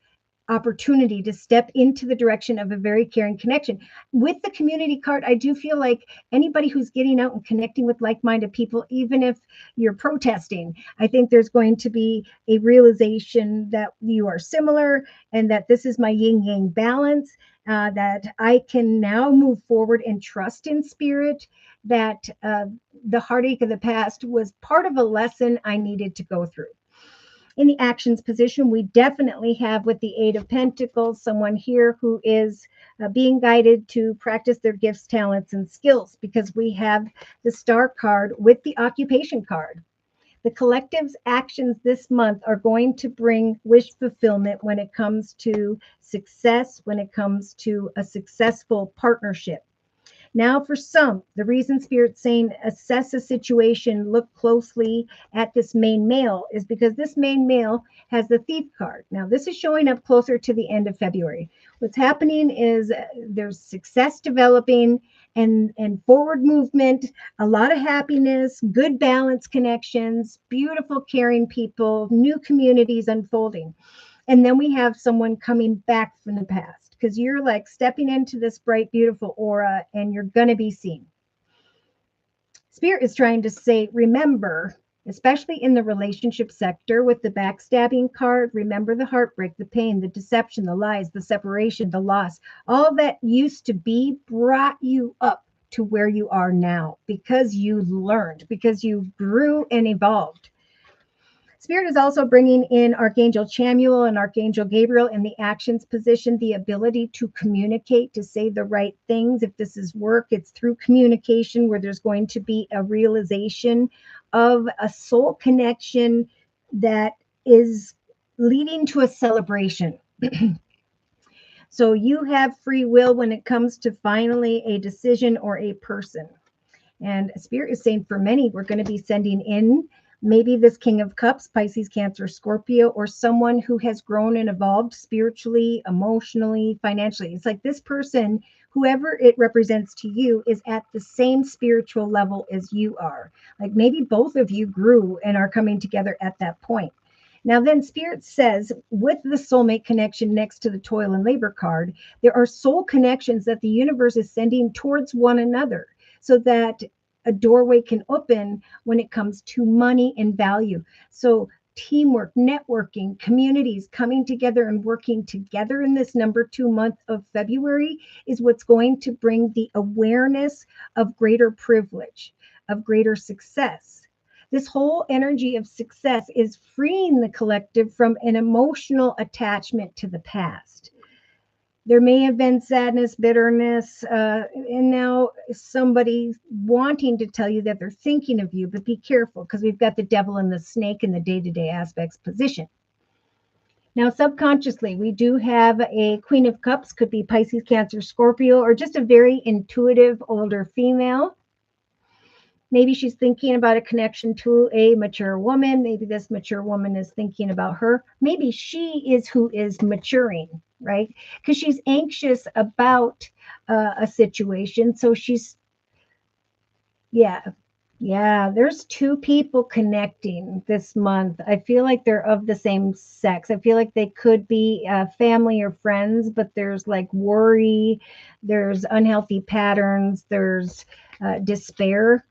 opportunity to step into the direction of a very caring connection. With the community card, I do feel like anybody who's getting out and connecting with like-minded people, even if you're protesting, I think there's going to be a realization that you are similar and that this is my yin-yang balance, that I can now move forward and trust in spirit, that the heartache of the past was part of a lesson I needed to go through. In the actions position, we definitely have with the Eight of Pentacles, someone here who is being guided to practice their gifts, talents, and skills, because we have the Star card with the occupation card. The collective's actions this month are going to bring wish fulfillment when it comes to success, when it comes to a successful partnership. Now, for some, the reason Spirit's saying assess a situation, look closely at this main male, is because this main male has the Thief card. Now, this is showing up closer to the end of February. What's happening is there's success developing and forward movement, a lot of happiness, good balance connections, beautiful, caring people, new communities unfolding. And then we have someone coming back from the past, because you're like stepping into this bright, beautiful aura and you're going to be seen. Spirit is trying to say, remember, especially in the relationship sector with the backstabbing card, remember the heartbreak, the pain, the deception, the lies, the separation, the loss. All that used to be brought you up to where you are now because you learned, because you grew and evolved. Spirit is also bringing in Archangel Chamuel and Archangel Gabriel in the actions position, the ability to communicate, to say the right things. If this is work, it's through communication where there's going to be a realization of a soul connection that is leading to a celebration. So you have free will when it comes to finally a decision or a person. And Spirit is saying for many, we're going to be sending in maybe this King of Cups, Pisces, Cancer, Scorpio, or someone who has grown and evolved spiritually, emotionally, financially. It's like this person, whoever it represents to you, is at the same spiritual level as you are. Like maybe both of you grew and are coming together at that point. Now then, Spirit says, with the soulmate connection next to the toil and labor card, there are soul connections that the universe is sending towards one another so that a doorway can open when it comes to money and value. So teamwork, networking, communities coming together and working together in this number 2 month of February is what's going to bring the awareness of greater privilege, of greater success. This whole energy of success is freeing the collective from an emotional attachment to the past. There may have been sadness, bitterness, and now somebody wanting to tell you that they're thinking of you, but be careful because we've got the devil and the snake in the day-to-day aspects position. Now, subconsciously, we do have a Queen of Cups, could be Pisces, Cancer, Scorpio, or just a very intuitive older female. Maybe she's thinking about a connection to a mature woman. Maybe this mature woman is thinking about her. Maybe she is who is maturing, right? Because she's anxious about a situation. So she's, there's two people connecting this month. I feel like they're of the same sex. I feel like they could be family or friends, but there's like worry, there's unhealthy patterns, there's despair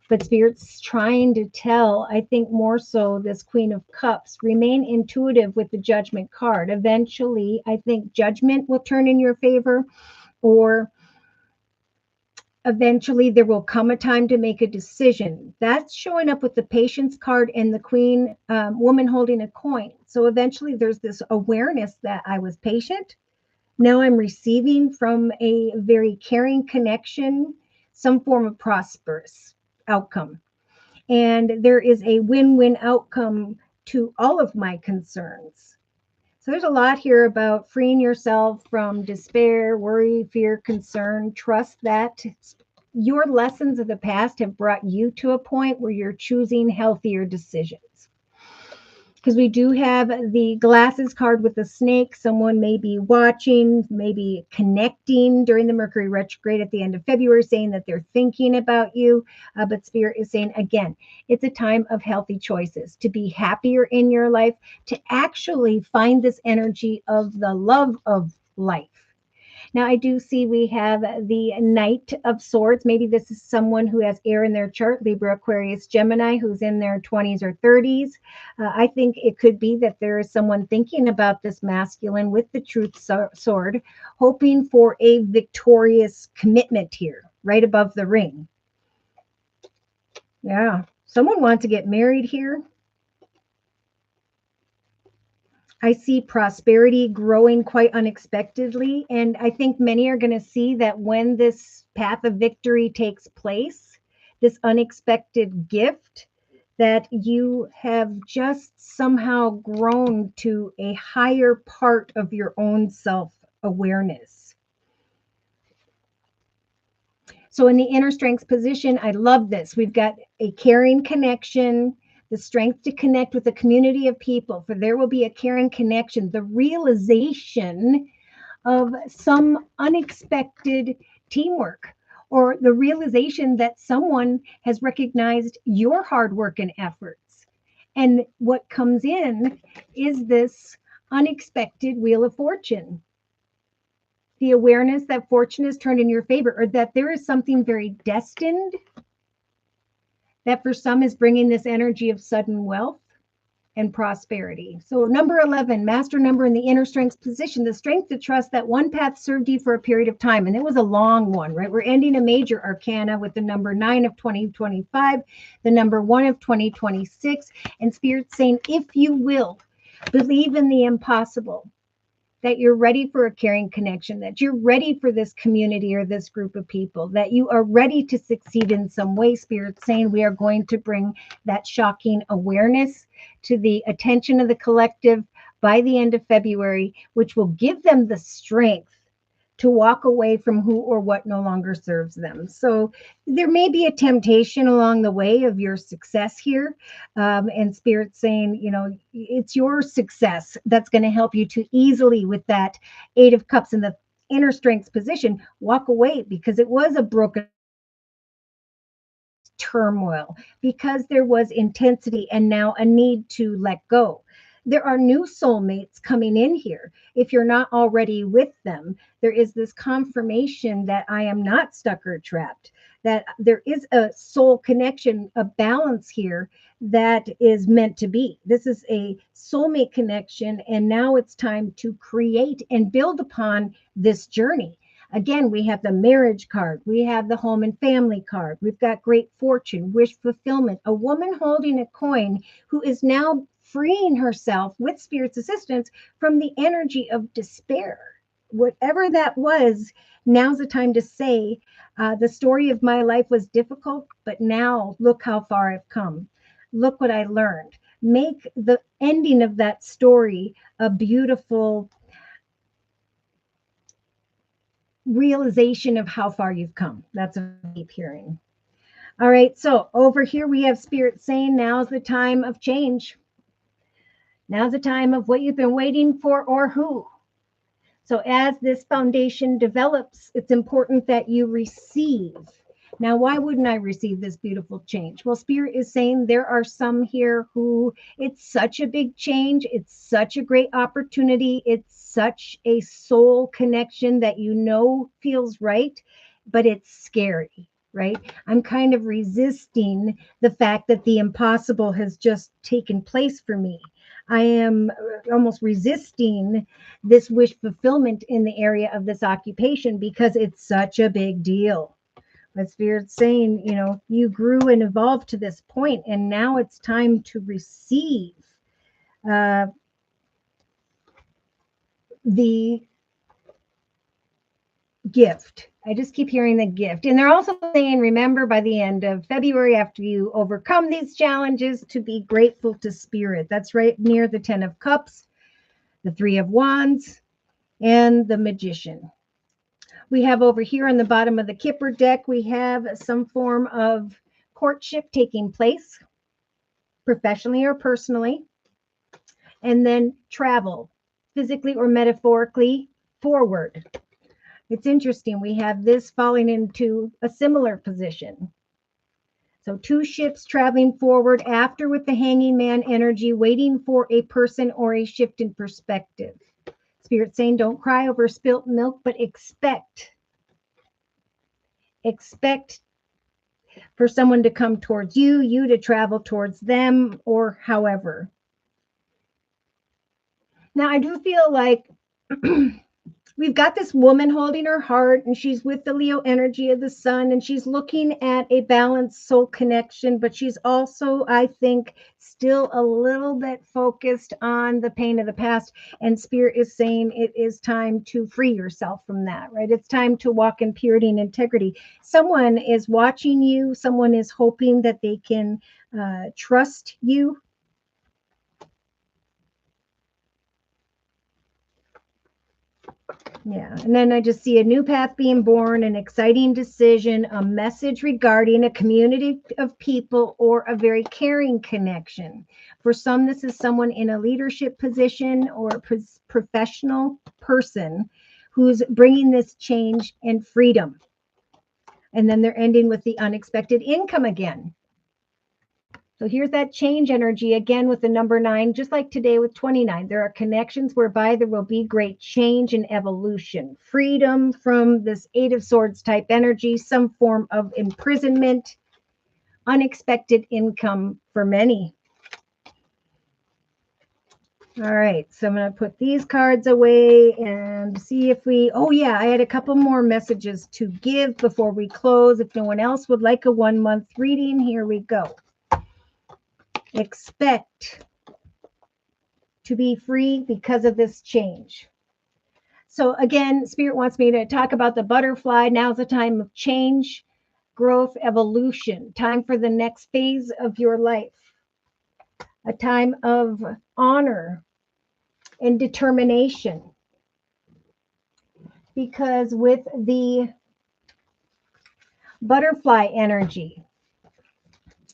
But Spirit's trying to tell, I think more so this Queen of Cups, remain intuitive with the Judgment card. Eventually, I think judgment will turn in your favor, or eventually there will come a time to make a decision. That's showing up with the Patience card and the Queen, woman holding a coin. So eventually there's this awareness that I was patient. Now I'm receiving from a very caring connection some form of prosperous outcome. And there is a win-win outcome to all of my concerns. So there's a lot here about freeing yourself from despair, worry, fear, concern. Trust that your lessons of the past have brought you to a point where you're choosing healthier decisions. Because we do have the glasses card with the snake. Someone may be watching, maybe connecting during the Mercury retrograde at the end of February, saying that they're thinking about you. But Spirit is saying, again, it's a time of healthy choices, to be happier in your life, to actually find this energy of the love of life. Now, I do see we have the Knight of Swords. Maybe this is someone who has air in their chart, Libra, Aquarius, Gemini, who's in their 20s or 30s. I think it could be that there is someone thinking about this masculine with the truth sword, hoping for a victorious commitment here, right above the ring. Yeah, someone wants to get married here. I see prosperity growing quite unexpectedly. And I think many are going to see that when this path of victory takes place, this unexpected gift, that you have just somehow grown to a higher part of your own self-awareness. So in the inner strength position, I love this. We've got a caring connection, the strength to connect with a community of people, for there will be a caring connection, the realization of some unexpected teamwork, or the realization that someone has recognized your hard work and efforts. And what comes in is this unexpected wheel of fortune. The awareness that fortune is turned in your favor, or that there is something very destined that for some is bringing this energy of sudden wealth and prosperity. So number 11, master number in the inner strength position, the strength to trust that one path served you for a period of time. And it was a long one, right? We're ending a major arcana with the number 9 of 2025, the number 1 of 2026, and Spirit saying, if you will, believe in the impossible, that you're ready for a caring connection, that you're ready for this community or this group of people, that you are ready to succeed in some way. Spirit saying we are going to bring that shocking awareness to the attention of the collective by the end of February, which will give them the strength to walk away from who or what no longer serves them. So there may be a temptation along the way of your success here. And Spirit saying, you know, it's your success that's going to help you to easily, with that 8 of Cups in the inner strength position, walk away, because it was a broken turmoil, because there was intensity and now a need to let go. There are new soulmates coming in here. If you're not already with them, there is this confirmation that I am not stuck or trapped, that there is a soul connection, a balance here that is meant to be. This is a soulmate connection, and now it's time to create and build upon this journey. Again, we have the marriage card, we have the home and family card, we've got great fortune, wish fulfillment, a woman holding a coin who is now freeing herself with Spirit's assistance from the energy of despair. Whatever that was, now's the time to say, the story of my life was difficult, but now look how far I've come. Look what I learned. Make the ending of that story a beautiful realization of how far you've come. That's what I keep hearing. All right, so over here we have Spirit saying now's the time of change. Now's the time of what you've been waiting for, or who. So as this foundation develops, it's important that you receive. Now, why wouldn't I receive this beautiful change? Well, Spirit is saying there are some here who, it's such a big change. It's such a great opportunity. It's such a soul connection that you know feels right, but it's scary. right? I'm kind of resisting the fact that the impossible has just taken place for me. I am almost resisting this wish fulfillment in the area of this occupation because it's such a big deal. But Spirit's saying, you grew and evolved to this point, and now it's time to receive uh, the gift. I just keep hearing the gift. And they're also saying, remember, by the end of February, after you overcome these challenges, to be grateful to Spirit. That's right near the 10 of Cups, the 3 of Wands, and the Magician. We have over here on the bottom of the Kipper deck, we have some form of courtship taking place, professionally or personally, and then travel, physically or metaphorically, forward. It's interesting. We have this falling into a similar position. So two ships traveling forward after with the hanging man energy, waiting for a person or a shift in perspective. Spirit saying, don't cry over spilt milk, but expect for someone to come towards you, you to travel towards them, or however. Now, I do feel like we've got this woman holding her heart, and she's with the Leo energy of the sun, and she's looking at a balanced soul connection, but she's also, I think, still a little bit focused on the pain of the past. And Spirit is saying it is time to free yourself from that, right? It's time to walk in purity and integrity. Someone is watching you. Someone is hoping that they can trust you. Yeah. And then I just see a new path being born, an exciting decision, a message regarding a community of people, or a very caring connection. For some, this is someone in a leadership position or a professional person who's bringing this change and freedom. And then they're ending with the unexpected income again. So here's that change energy again with the number 9, just like today with 29. There are connections whereby there will be great change and evolution, freedom from this 8 of Swords type energy, some form of imprisonment, unexpected income for many. All right, so I'm going to put these cards away and see if I had a couple more messages to give before we close. If no one else would like a 1-month reading, here we go. Expect to be free because of this change. So again, Spirit wants me to talk about the butterfly. Now's the time of change, growth, evolution, time for the next phase of your life, a time of honor and determination. Because with the butterfly energy,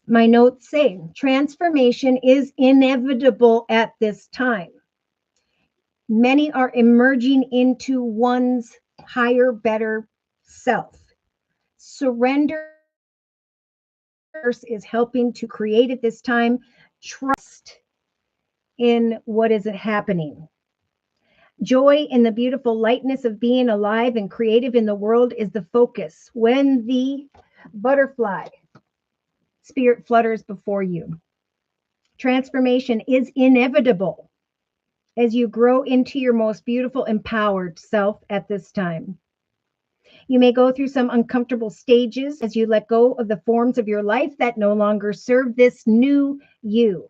my notes say transformation is inevitable at this time. Many are emerging into one's higher, better self. Surrender is helping to create at this time trust in what is happening. Joy in the beautiful lightness of being alive and creative in the world is the focus. When the butterfly spirit flutters before you, transformation is inevitable as you grow into your most beautiful, empowered self at this time. You may go through some uncomfortable stages as you let go of the forms of your life that no longer serve this new you.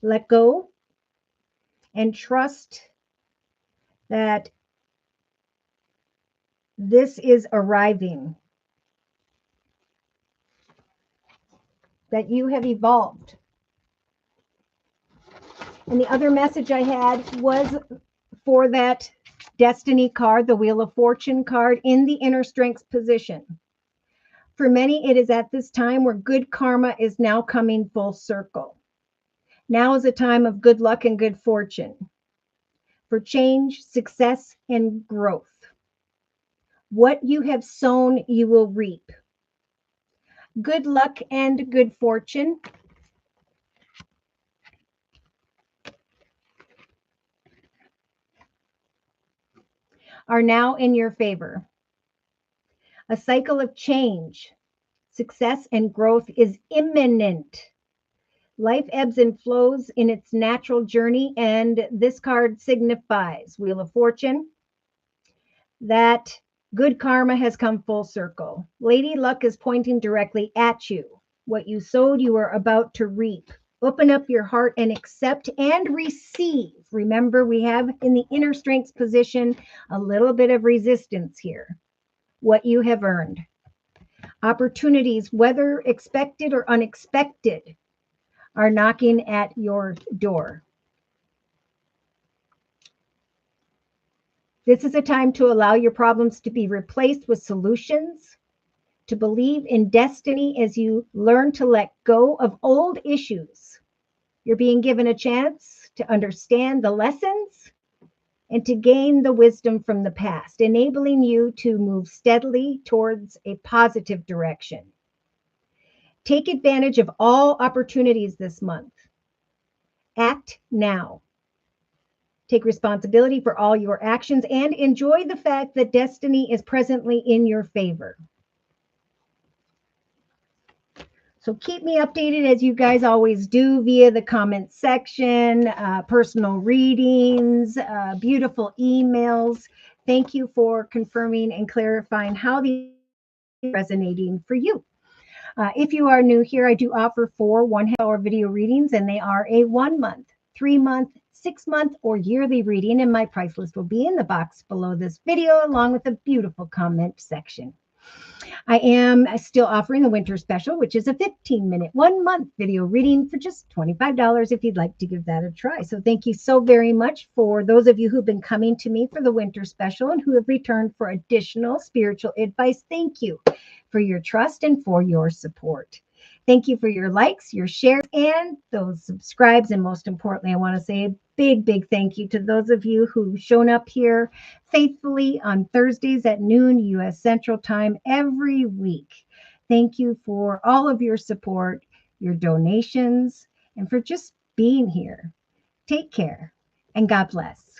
Let go and trust that this is arriving, that you have evolved. And the other message I had was for that Destiny card, the Wheel of Fortune card, in the inner strength position. For many, it is at this time where good karma is now coming full circle. Now is a time of good luck and good fortune for change, success, and growth. What you have sown, you will reap. Good luck and good fortune are now in your favor. A cycle of change, success, and growth is imminent. Life ebbs and flows in its natural journey, and this card signifies Wheel of Fortune, that good karma has come full circle. Lady Luck is pointing directly at you. What you sowed, you are about to reap. Open up your heart and accept and receive. Remember, we have in the inner strengths position a little bit of resistance here. What you have earned. Opportunities, whether expected or unexpected, are knocking at your door. This is a time to allow your problems to be replaced with solutions, to believe in destiny as you learn to let go of old issues. You're being given a chance to understand the lessons and to gain the wisdom from the past, enabling you to move steadily towards a positive direction. Take advantage of all opportunities this month. Act now. Take responsibility for all your actions and enjoy the fact that destiny is presently in your favor. So keep me updated as you guys always do via the comment section, personal readings, beautiful emails. Thank you for confirming and clarifying how these are resonating for you. If you are new here, I do offer 4 one-hour video readings, and they are a 1 month, 3 month, 6 month, or yearly reading, and my price list will be in the box below this video, along with a beautiful comment section. I am still offering the winter special, which is a 15-minute, 1 month video reading for just $25 if you'd like to give that a try. So thank you so very much for those of you who've been coming to me for the winter special and who have returned for additional spiritual advice. Thank you for your trust and for your support. Thank you for your likes, your shares, and those subscribes. And most importantly, I want to say a big, big thank you to those of you who've shown up here faithfully on Thursdays at noon U.S. Central Time every week. Thank you for all of your support, your donations, and for just being here. Take care, and God bless.